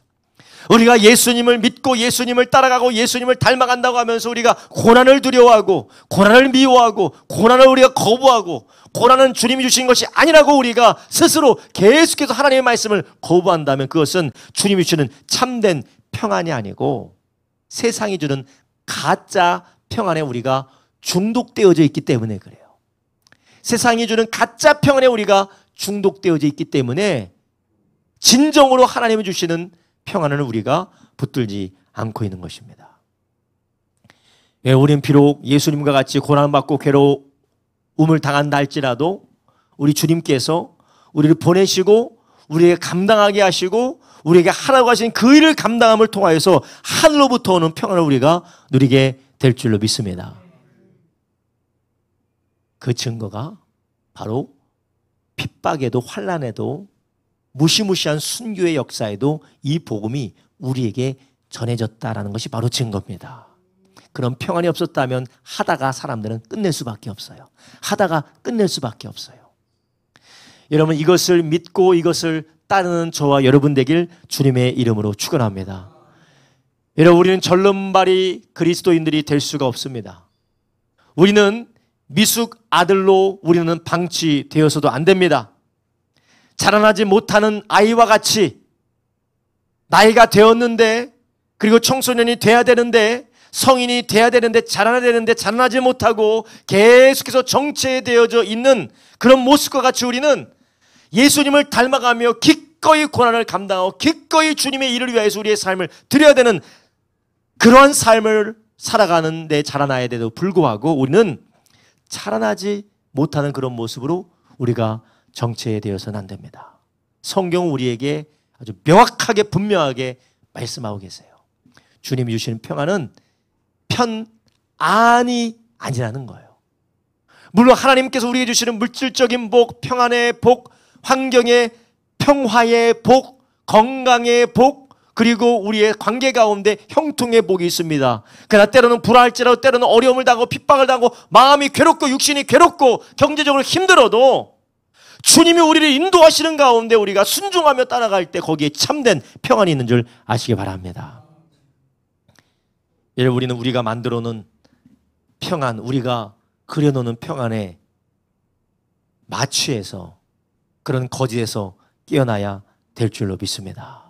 우리가 예수님을 믿고 예수님을 따라가고 예수님을 닮아간다고 하면서 우리가 고난을 두려워하고 고난을 미워하고 고난을 우리가 거부하고 고난은 주님이 주신 것이 아니라고 우리가 스스로 계속해서 하나님의 말씀을 거부한다면 그것은 주님이 주는 참된 평안이 아니고 세상이 주는 가짜 평안에 우리가 중독되어져 있기 때문에 그래요. 세상이 주는 가짜 평안에 우리가 중독되어져 있기 때문에 진정으로 하나님이 주시는 평안을 우리가 붙들지 않고 있는 것입니다. 우리는 비록 예수님과 같이 고난받고 괴로움을 당한다 할지라도 우리 주님께서 우리를 보내시고 우리에게 감당하게 하시고 우리에게 하라고 하신 그 일을 감당함을 통하여서 하늘로부터 오는 평안을 우리가 누리게 될 줄로 믿습니다. 그 증거가 바로 핍박에도 환난에도 무시무시한 순교의 역사에도 이 복음이 우리에게 전해졌다라는 것이 바로 증거입니다. 그런 평안이 없었다면 하다가 사람들은 끝낼 수밖에 없어요. 하다가 끝낼 수밖에 없어요. 여러분, 이것을 믿고 이것을 따르는 저와 여러분 되길 주님의 이름으로 축원합니다. 여러분, 우리는 절름발이 그리스도인들이 될 수가 없습니다. 우리는 미숙 아들로 우리는 방치되어서도 안 됩니다. 자라나지 못하는 아이와 같이 나이가 되었는데 그리고 청소년이 돼야 되는데 성인이 돼야 되는데 자라나야 되는데 자라나지 못하고 계속해서 정체되어져 있는 그런 모습과 같이 우리는 예수님을 닮아가며 기꺼이 고난을 감당하고 기꺼이 주님의 일을 위해서 우리의 삶을 드려야 되는 그러한 삶을 살아가는 데 자라나야 돼도 불구하고 우리는 자라나지 못하는 그런 모습으로 우리가 정체되어서는 안 됩니다. 성경은 우리에게 아주 명확하게 분명하게 말씀하고 계세요. 주님이 주시는 평안은 편안이 아니라는 거예요. 물론 하나님께서 우리에게 주시는 물질적인 복, 평안의 복, 환경의 평화의 복, 건강의 복, 그리고 우리의 관계 가운데 형통의 복이 있습니다. 그러나 때로는 불화할지라도 때로는 어려움을 당하고 핍박을 당하고 마음이 괴롭고 육신이 괴롭고 경제적으로 힘들어도 주님이 우리를 인도하시는 가운데 우리가 순종하며 따라갈 때 거기에 참된 평안이 있는 줄 아시기 바랍니다. 여러분, 우리는 우리가 만들어 놓은 평안, 우리가 그려놓는 평안에 마취해서 그런 거짓에서 깨어나야 될 줄로 믿습니다.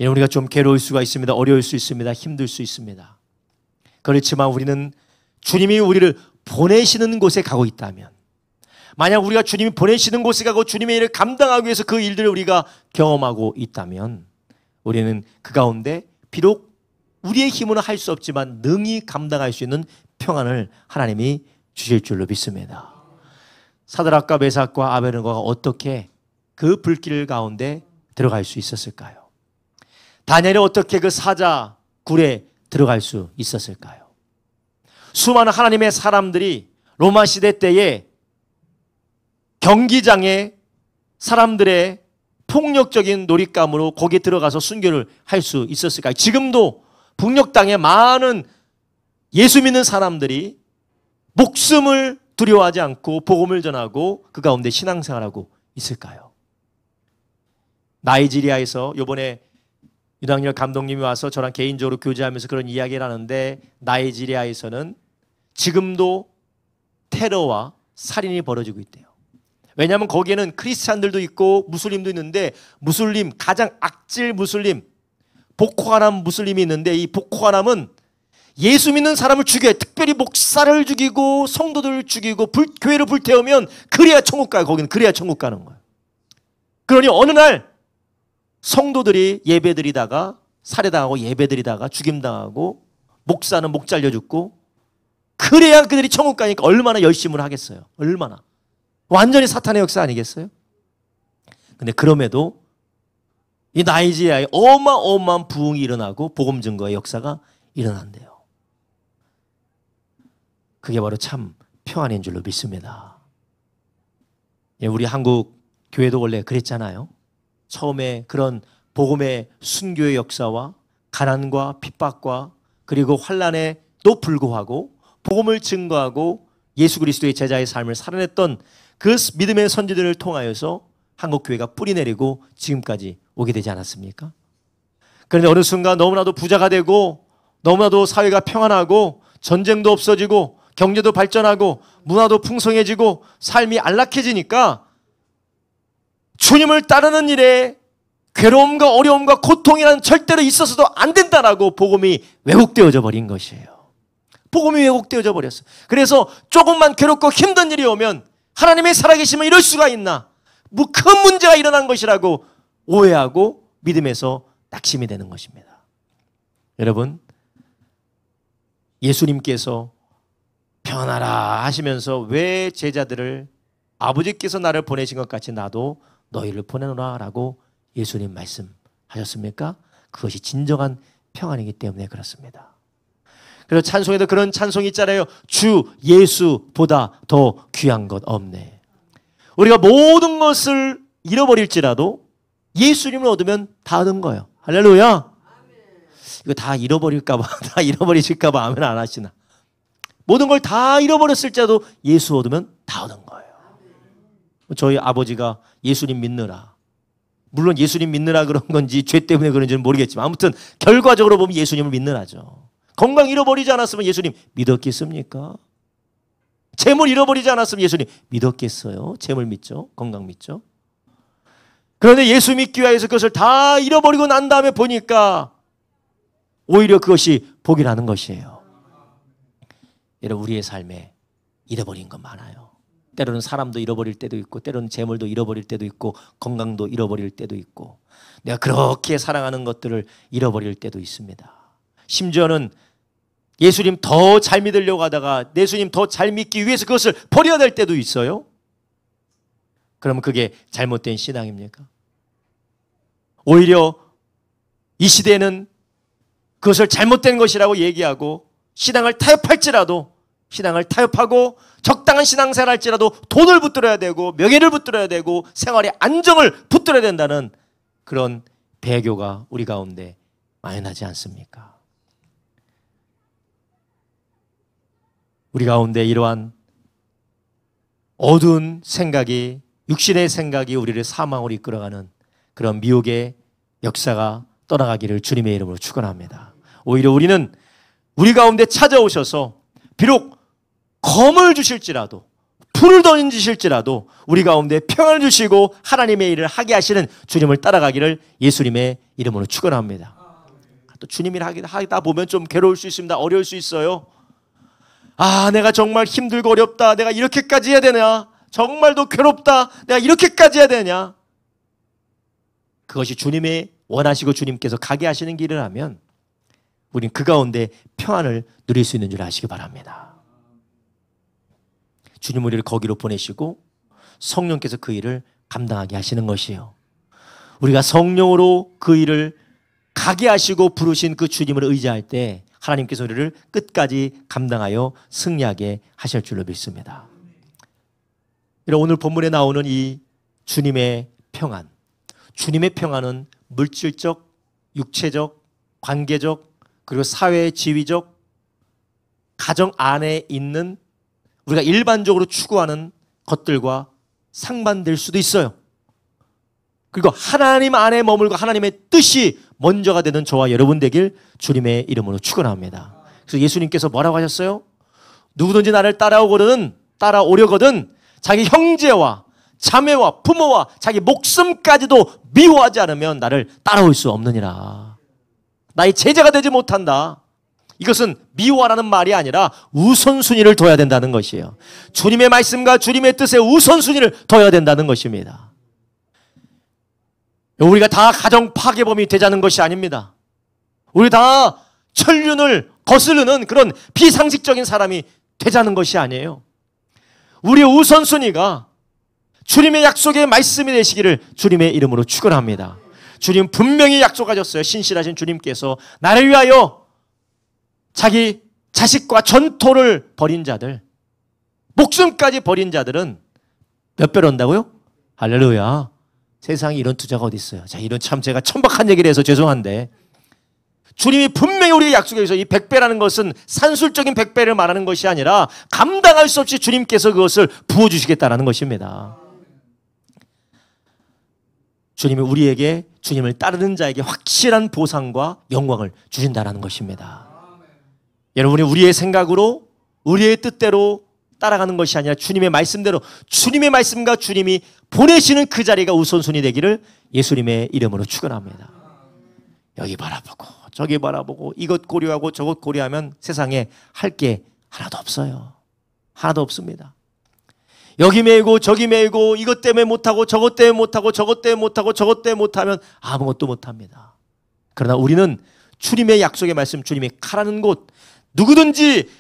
우리가 좀 괴로울 수가 있습니다. 어려울 수 있습니다. 힘들 수 있습니다. 그렇지만 우리는 주님이 우리를 보내시는 곳에 가고 있다면, 만약 우리가 주님이 보내시는 곳에 가고 주님의 일을 감당하기 위해서 그 일들을 우리가 경험하고 있다면 우리는 그 가운데 비록 우리의 힘으로 할 수 없지만 능히 감당할 수 있는 평안을 하나님이 주실 줄로 믿습니다. 사드락과 메삭과 아베드노고가 어떻게 그 불길 가운데 들어갈 수 있었을까요? 다니엘이 어떻게 그 사자 굴에 들어갈 수 있었을까요? 수많은 하나님의 사람들이 로마 시대 때에 경기장에 사람들의 폭력적인 놀잇감으로 거기에 들어가서 순교를 할 수 있었을까요? 지금도 북녘 땅에 많은 예수 믿는 사람들이 목숨을 두려워하지 않고 복음을 전하고 그 가운데 신앙생활하고 있을까요? 나이지리아에서 이번에 유당열 감독님이 와서 저랑 개인적으로 교제하면서 그런 이야기를 하는데, 나이지리아에서는 지금도 테러와 살인이 벌어지고 있대요. 왜냐하면 거기에는 크리스찬들도 있고 무슬림도 있는데, 무슬림, 가장 악질 무슬림, 보코하람 무슬림이 있는데, 이 보코하람은 예수 믿는 사람을 죽여요. 특별히 목사를 죽이고 성도들을 죽이고 교회를 불태우면 그래야 천국 가요. 거기는 그래야 천국 가는 거예요. 그러니 어느 날 성도들이 예배드리다가 살해당하고 예배드리다가 죽임당하고 목사는 목 잘려 죽고, 그래야 그들이 천국 가니까 얼마나 열심을 하겠어요. 얼마나. 완전히 사탄의 역사 아니겠어요? 근데 그럼에도 이 나이지리아에 어마어마한 부흥이 일어나고 복음 증거의 역사가 일어난대요. 그게 바로 참 평안인 줄로 믿습니다. 우리 한국 교회도 원래 그랬잖아요. 처음에 그런 복음의 순교의 역사와 가난과 핍박과 그리고 환난에도 불구하고 복음을 증거하고 예수 그리스도의 제자의 삶을 살아냈던 그 믿음의 선지들을 통하여서 한국 교회가 뿌리 내리고 지금까지 오게 되지 않았습니까? 그런데 어느 순간 너무나도 부자가 되고 너무나도 사회가 평안하고 전쟁도 없어지고 경제도 발전하고 문화도 풍성해지고 삶이 안락해지니까 주님을 따르는 일에 괴로움과 어려움과 고통이란 절대로 있어서도 안 된다라고 복음이 왜곡되어져 버린 것이에요. 복음이 왜곡되어져 버렸어요. 그래서 조금만 괴롭고 힘든 일이 오면 하나님의 살아계시면 이럴 수가 있나? 뭐 큰 문제가 일어난 것이라고 오해하고 믿음에서 낙심이 되는 것입니다. 여러분, 예수님께서 평안하라 하시면서 왜 제자들을 아버지께서 나를 보내신 것 같이 나도 너희를 보내노라 라고 예수님 말씀하셨습니까? 그것이 진정한 평안이기 때문에 그렇습니다. 그래서 찬송에도 그런 찬송이 있잖아요. 주 예수보다 더 귀한 것 없네. 우리가 모든 것을 잃어버릴지라도 예수님을 얻으면 다 얻은 거예요. 할렐루야. 이거 다 잃어버릴까봐, 다 잃어버리실까봐 아멘 안 하시나. 모든 걸 다 잃어버렸을지라도 예수 얻으면 다 얻은 거예요. 저희 아버지가 예수님 믿느라, 물론 예수님 믿느라 그런 건지 죄 때문에 그런지는 모르겠지만 아무튼 결과적으로 보면 예수님을 믿느라죠. 건강 잃어버리지 않았으면 예수님 믿었겠습니까? 재물 잃어버리지 않았으면 예수님 믿었겠어요? 재물 믿죠? 건강 믿죠? 그런데 예수 믿기 위해서 그것을 다 잃어버리고 난 다음에 보니까 오히려 그것이 복이라는 것이에요. 여러분, 우리의 삶에 잃어버린 것 많아요. 때로는 사람도 잃어버릴 때도 있고, 때로는 재물도 잃어버릴 때도 있고, 건강도 잃어버릴 때도 있고, 내가 그렇게 사랑하는 것들을 잃어버릴 때도 있습니다. 심지어는 예수님 더 잘 믿으려고 하다가 예수님 더 잘 믿기 위해서 그것을 버려야 될 때도 있어요. 그러면 그게 잘못된 신앙입니까? 오히려 이 시대에는 그것을 잘못된 것이라고 얘기하고 신앙을 타협할지라도 신앙을 타협하고 적당한 신앙생활 할지라도 돈을 붙들어야 되고 명예를 붙들어야 되고 생활의 안정을 붙들어야 된다는 그런 배교가 우리 가운데 만연하지 않습니까? 우리 가운데 이러한 어두운 생각이, 육신의 생각이 우리를 사망으로 이끌어가는 그런 미혹의 역사가 떠나가기를 주님의 이름으로 축원합니다. 오히려 우리는 우리 가운데 찾아오셔서 비록 검을 주실지라도 불을 던지실지라도 우리 가운데 평안을 주시고 하나님의 일을 하게 하시는 주님을 따라가기를 예수님의 이름으로 축원합니다. 또 주님 일 하다 보면 좀 괴로울 수 있습니다. 어려울 수 있어요. 아, 내가 정말 힘들고 어렵다. 내가 이렇게까지 해야 되냐? 정말 더 괴롭다. 내가 이렇게까지 해야 되냐? 그것이 주님의 원하시고 주님께서 가게 하시는 길이라면 우린 그 가운데 평안을 누릴 수 있는 줄 아시기 바랍니다. 주님 우리를 거기로 보내시고 성령께서 그 일을 감당하게 하시는 것이에요. 우리가 성령으로 그 일을 가게 하시고 부르신 그 주님을 의지할 때 하나님께서 우리를 끝까지 감당하여 승리하게 하실 줄로 믿습니다. 오늘 본문에 나오는 이 주님의 평안, 주님의 평안은 물질적, 육체적, 관계적, 그리고 사회 지위적, 가정 안에 있는 우리가 일반적으로 추구하는 것들과 상반될 수도 있어요. 그리고 하나님 안에 머물고 하나님의 뜻이 먼저가 되는 저와 여러분 되길 주님의 이름으로 축원합니다. 그래서 예수님께서 뭐라고 하셨어요? 누구든지 나를 따라오려거든 자기 형제와 자매와 부모와 자기 목숨까지도 미워하지 않으면 나를 따라올 수 없느니라. 나의 제자가 되지 못한다. 이것은 미워하라는 말이 아니라 우선순위를 둬야 된다는 것이에요. 주님의 말씀과 주님의 뜻에 우선순위를 둬야 된다는 것입니다. 우리가 다 가정 파괴범이 되자는 것이 아닙니다. 우리 다 천륜을 거스르는 그런 비상식적인 사람이 되자는 것이 아니에요. 우리의 우선순위가 주님의 약속의 말씀이 되시기를 주님의 이름으로 축원합니다. 주님 분명히 약속하셨어요. 신실하신 주님께서 나를 위하여 자기 자식과 전토를 벌인 자들, 목숨까지 버린 자들은 몇 배로 온다고요? 할렐루야. 세상에 이런 투자가 어디 있어요? 자, 이런 참 제가 천박한 얘기를 해서 죄송한데 주님이 분명히 우리에게 약속해 주셔서 이 100배라는 것은 산술적인 100배를 말하는 것이 아니라 감당할 수 없이 주님께서 그것을 부어주시겠다는 것입니다. 주님이 우리에게 주님을 따르는 자에게 확실한 보상과 영광을 주신다는 것입니다. 여러분이 우리의 생각으로 우리의 뜻대로 따라가는 것이 아니라 주님의 말씀대로 주님의 말씀과 주님이 보내시는 그 자리가 우선순위 되기를 예수님의 이름으로 축원합니다. 여기 바라보고 저기 바라보고 이것 고려하고 저것 고려하면 세상에 할 게 하나도 없어요. 하나도 없습니다. 여기 매이고 저기 매이고 이것 때문에 못하고 저것 때문에 못하고 저것 때문에 못하고 저것 때문에 못하면 아무것도 못합니다. 그러나 우리는 주님의 약속의 말씀, 주님이 가라는 곳, 누구든지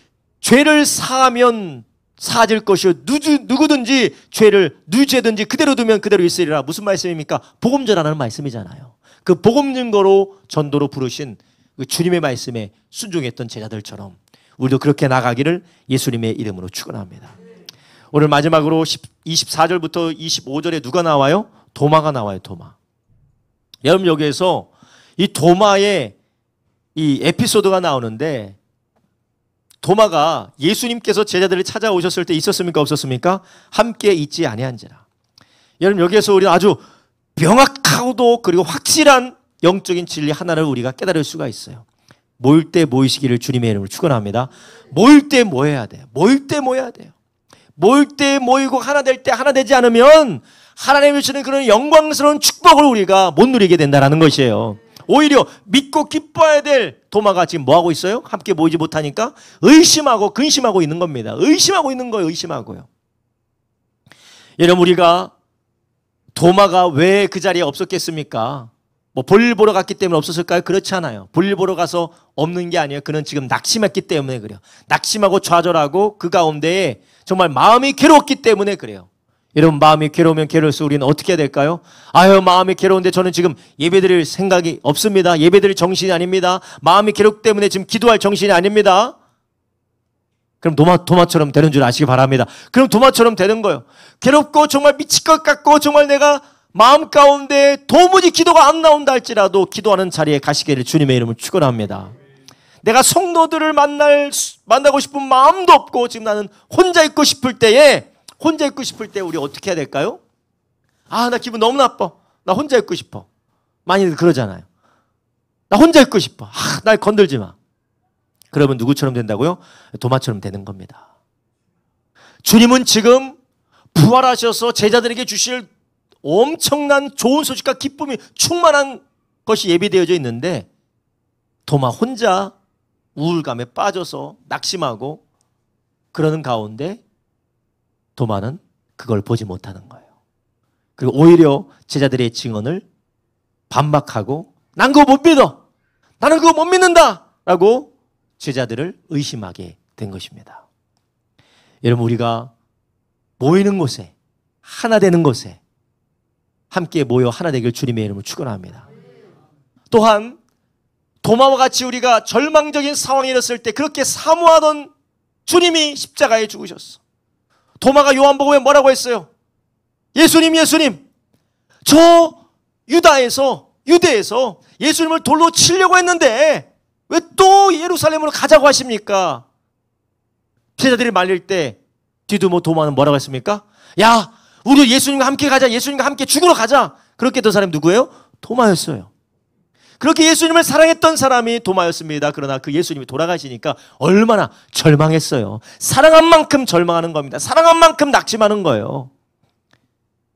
죄를 사하면 사질 것이요 누구든지 죄를 누죄든지 그대로 두면 그대로 있으리라. 무슨 말씀입니까? 복음 전하는 말씀이잖아요. 그 복음 증거로 전도로 부르신 그 주님의 말씀에 순종했던 제자들처럼 우리도 그렇게 나가기를 예수님의 이름으로 축원합니다. 오늘 마지막으로 24절부터 25절에 누가 나와요? 도마가 나와요. 도마. 여러분 여기에서 이 도마의 이 에피소드가 나오는데 도마가 예수님께서 제자들을 찾아오셨을 때 있었습니까? 없었습니까? 함께 있지 아니한지라. 여러분 여기에서 우리는 아주 명확하고도 그리고 확실한 영적인 진리 하나를 우리가 깨달을 수가 있어요. 모일 때 모이시기를 주님의 이름으로 축원합니다. 모일 때 모여야 돼요. 모일 때 모여야 돼요. 모일 때 모이고 하나 될 때 하나 되지 않으면 하나님이 주시는 그런 영광스러운 축복을 우리가 못 누리게 된다는 것이에요. 오히려 믿고 기뻐해야 될 도마가 지금 뭐하고 있어요? 함께 모이지 못하니까 의심하고 근심하고 있는 겁니다. 의심하고 있는 거예요. 의심하고요. 여러분 우리가 도마가 왜 그 자리에 없었겠습니까? 뭐 볼일 보러 갔기 때문에 없었을까요? 그렇지 않아요. 볼일 보러 가서 없는 게 아니에요. 그는 지금 낙심했기 때문에 그래요. 낙심하고 좌절하고 그 가운데에 정말 마음이 괴롭기 때문에 그래요. 여러분 마음이 괴로우면 괴로울수록 우리는 어떻게 해야 될까요? 아유 마음이 괴로운데 저는 지금 예배드릴 생각이 없습니다. 예배드릴 정신이 아닙니다. 마음이 괴롭기 때문에 지금 기도할 정신이 아닙니다. 그럼 도마처럼 되는 줄 아시기 바랍니다. 그럼 도마처럼 되는 거예요. 괴롭고 정말 미칠 것 같고 정말 내가 마음 가운데 도무지 기도가 안 나온다 할지라도 기도하는 자리에 가시기를 주님의 이름을 축원합니다. 내가 성도들을 만나고 싶은 마음도 없고 지금 나는 혼자 있고 싶을 때에 우리 어떻게 해야 될까요? 아, 나 기분 너무 나빠. 나 혼자 있고 싶어. 많이들 그러잖아요. 나 혼자 있고 싶어. 아, 날 건들지 마. 그러면 누구처럼 된다고요? 도마처럼 되는 겁니다. 주님은 지금 부활하셔서 제자들에게 주실 엄청난 좋은 소식과 기쁨이 충만한 것이 예비되어져 있는데 도마 혼자 우울감에 빠져서 낙심하고 그러는 가운데 도마는 그걸 보지 못하는 거예요. 그리고 오히려 제자들의 증언을 반박하고 난 그거 못 믿어. 나는 그거 못 믿는다. 라고 제자들을 의심하게 된 것입니다. 여러분 우리가 모이는 곳에 하나 되는 곳에 함께 모여 하나 되길 주님의 이름으로 축원합니다. 또한 도마와 같이 우리가 절망적인 상황에 이르렀을 때 그렇게 사모하던 주님이 십자가에 죽으셨어. 도마가 요한복음에 뭐라고 했어요? 예수님 저 유대에서 예수님을 돌로 치려고 했는데 왜 또 예루살렘으로 가자고 하십니까? 제자들이 말릴 때 디두모 도마는 뭐라고 했습니까? 야, 우리 예수님과 함께 가자. 예수님과 함께 죽으러 가자. 그렇게 했던 사람이 누구예요? 도마였어요. 그렇게 예수님을 사랑했던 사람이 도마였습니다. 그러나 그 예수님이 돌아가시니까 얼마나 절망했어요. 사랑한 만큼 절망하는 겁니다. 사랑한 만큼 낙심하는 거예요.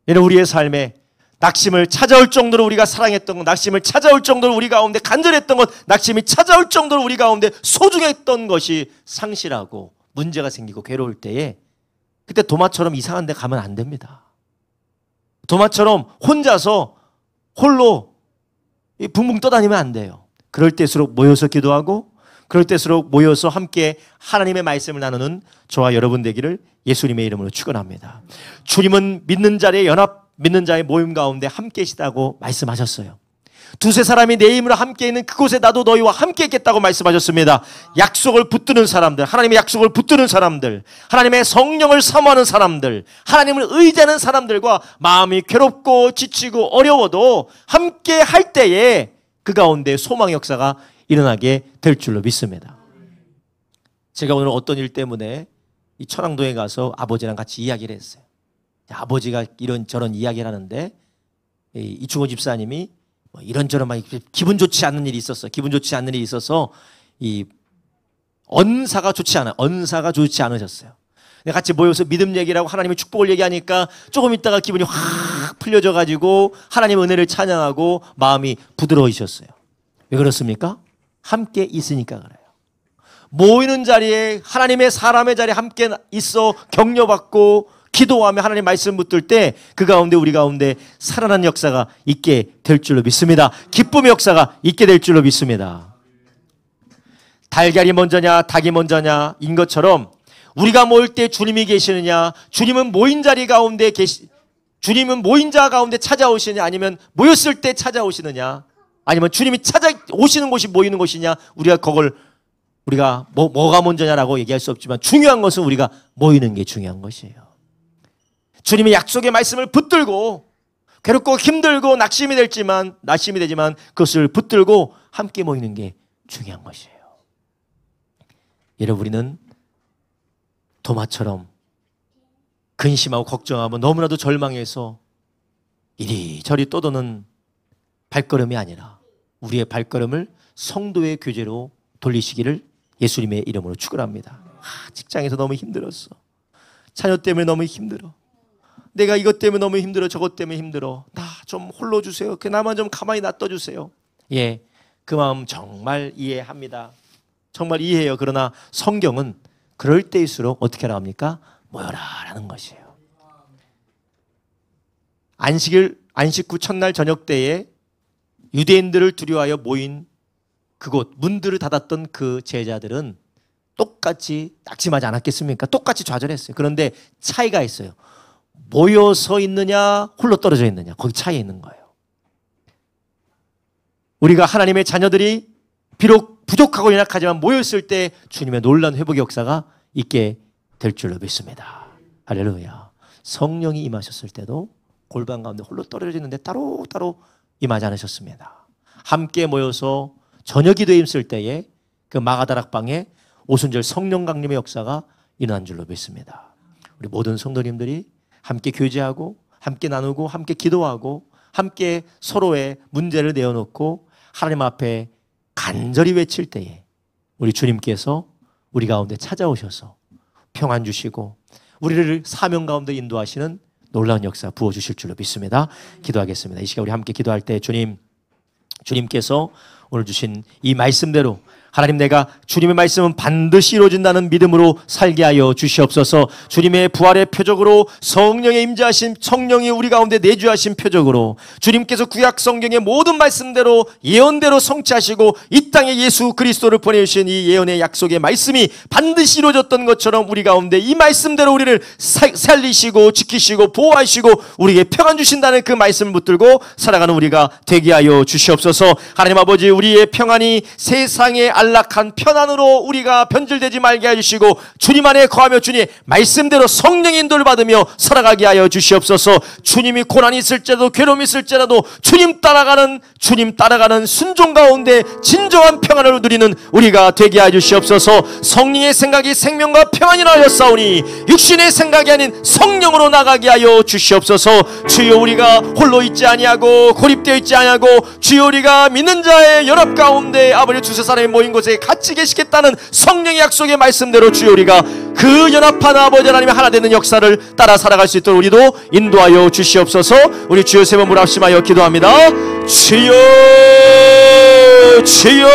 이는 우리의 삶에 낙심을 찾아올 정도로 우리가 사랑했던 것, 낙심을 찾아올 정도로 우리 가운데 간절했던 것, 낙심이 찾아올 정도로 우리 가운데 소중했던 것이 상실하고 문제가 생기고 괴로울 때에 그때 도마처럼 이상한 데 가면 안 됩니다. 도마처럼 혼자서 홀로 붕붕 떠다니면 안 돼요. 그럴 때일수록 모여서 기도하고 그럴 때일수록 모여서 함께 하나님의 말씀을 나누는 저와 여러분 되기를 예수님의 이름으로 축원합니다. 주님은 믿는 자리에 연합, 믿는 자의 모임 가운데 함께 계시다고 말씀하셨어요. 두세 사람이 내 이름으로 함께 있는 그곳에 나도 너희와 함께 있겠다고 말씀하셨습니다. 약속을 붙드는 사람들, 하나님의 약속을 붙드는 사람들, 하나님의 성령을 사모하는 사람들, 하나님을 의지하는 사람들과 마음이 괴롭고 지치고 어려워도 함께 할 때에 그 가운데 소망의 역사가 일어나게 될 줄로 믿습니다. 제가 오늘 어떤 일 때문에 이 천왕동에 가서 아버지랑 같이 이야기를 했어요. 아버지가 이런저런 이야기를 하는데 이충호 집사님이 이런저런 막 기분 좋지 않는 일이 있었어. 기분 좋지 않는 일이 있어서 이 언사가 좋지 않으셨어요. 같이 모여서 믿음 얘기를 하고 하나님의 축복을 얘기하니까 조금 있다가 기분이 확 풀려져 가지고 하나님의 은혜를 찬양하고 마음이 부드러워지셨어요. 왜 그렇습니까? 함께 있으니까 그래요. 모이는 자리에 하나님의 사람의 자리에 함께 있어 격려받고 기도하며 하나님 말씀 붙들 때 그 가운데 우리 가운데 살아난 역사가 있게 될 줄로 믿습니다. 기쁨의 역사가 있게 될 줄로 믿습니다. 달걀이 먼저냐 닭이 먼저냐 인 것처럼 우리가 모일 때 주님이 계시느냐, 주님은 모인 자리 가운데 주님은 모인 자 가운데 찾아오시느냐, 아니면 모였을 때 찾아오시느냐, 아니면 주님이 찾아오시는 곳이 모이는 곳이냐, 우리가 뭐가 먼저냐라고 얘기할 수 없지만 중요한 것은 우리가 모이는 게 중요한 것이에요. 주님의 약속의 말씀을 붙들고 괴롭고 힘들고 낙심이 되지만 그것을 붙들고 함께 모이는 게 중요한 것이에요. 여러분, 우리는 도마처럼 근심하고 걱정하고 너무나도 절망해서 이리저리 떠도는 발걸음이 아니라 우리의 발걸음을 성도의 교제로 돌리시기를 예수님의 이름으로 축원합니다. 직장에서 너무 힘들었어. 자녀 때문에 너무 힘들어. 내가 이것 때문에 너무 힘들어. 저것 때문에 힘들어. 나 좀 홀로 주세요. 나만 좀 가만히 놔둬주세요. 예, 그 마음 정말 이해합니다. 정말 이해해요. 그러나 성경은 그럴 때일수록 어떻게 하라 합니까? 모여라라는 것이에요. 안식 후 첫날 저녁 때에 유대인들을 두려워하여 모인 그곳 문들을 닫았던 그 제자들은 똑같이 낙심하지 않았겠습니까? 똑같이 좌절했어요. 그런데 차이가 있어요. 모여서 있느냐 홀로 떨어져 있느냐, 거기 차이 있는 거예요. 우리가 하나님의 자녀들이 비록 부족하고 연약하지만 모였을 때 주님의 놀라운 회복의 역사가 있게 될 줄로 믿습니다. 할렐루야. 성령이 임하셨을 때도 골방 가운데 홀로 떨어져 있는데 따로따로 임하지 않으셨습니다. 함께 모여서 저녁 기도에 있을 때에 그 마가다락방에 오순절 성령 강림의 역사가 일어난 줄로 믿습니다. 우리 모든 성도님들이 함께 교제하고 함께 나누고 함께 기도하고 함께 서로의 문제를 내어놓고 하나님 앞에 간절히 외칠 때에 우리 주님께서 우리 가운데 찾아오셔서 평안 주시고 우리를 사명 가운데 인도하시는 놀라운 역사 부어주실 줄로 믿습니다. 기도하겠습니다. 이 시간 우리 함께 기도할 때 주님께서 오늘 주신 이 말씀대로 하나님, 내가 주님의 말씀은 반드시 이루어진다는 믿음으로 살게 하여 주시옵소서. 주님의 부활의 표적으로 성령의 임재하신, 성령이 우리 가운데 내주하신 표적으로 주님께서 구약 성경의 모든 말씀대로 예언대로 성취하시고 이 땅에 예수 그리스도를 보내주신 이 예언의 약속의 말씀이 반드시 이루어졌던 것처럼 우리 가운데 이 말씀대로 우리를 살리시고 지키시고 보호하시고 우리에게 평안 주신다는 그 말씀을 붙들고 살아가는 우리가 되게 하여 주시옵소서. 하나님 아버지, 우리의 평안이 세상에 안락한 편안으로 우리가 변질되지 말게 해주시고 주님 안에 거하며 주님 말씀대로 성령의 인도를 받으며 살아가게 하여 주시옵소서. 주님이 고난이 있을지라도 괴로움이 있을지라도 주님 따라가는 순종 가운데 진정한 평안을 누리는 우리가 되게 하여 주시옵소서. 성령의 생각이 생명과 평안이라 하였사오니 육신의 생각이 아닌 성령으로 나가게 하여 주시옵소서. 주여 우리가 홀로 있지 아니하고 고립되어 있지 아니하고 주여 우리가 믿는 자의 연합 가운데 아버지 두세 사람이 모인 곳에 같이 계시겠다는 성령의 약속의 말씀대로 주여 우리가 그 연합한 아버지 하나님의 하나 되는 역사를 따라 살아갈 수 있도록 우리도 인도하여 주시옵소서. 우리 주여 세 번 물합심하여 기도합니다. 주여 주여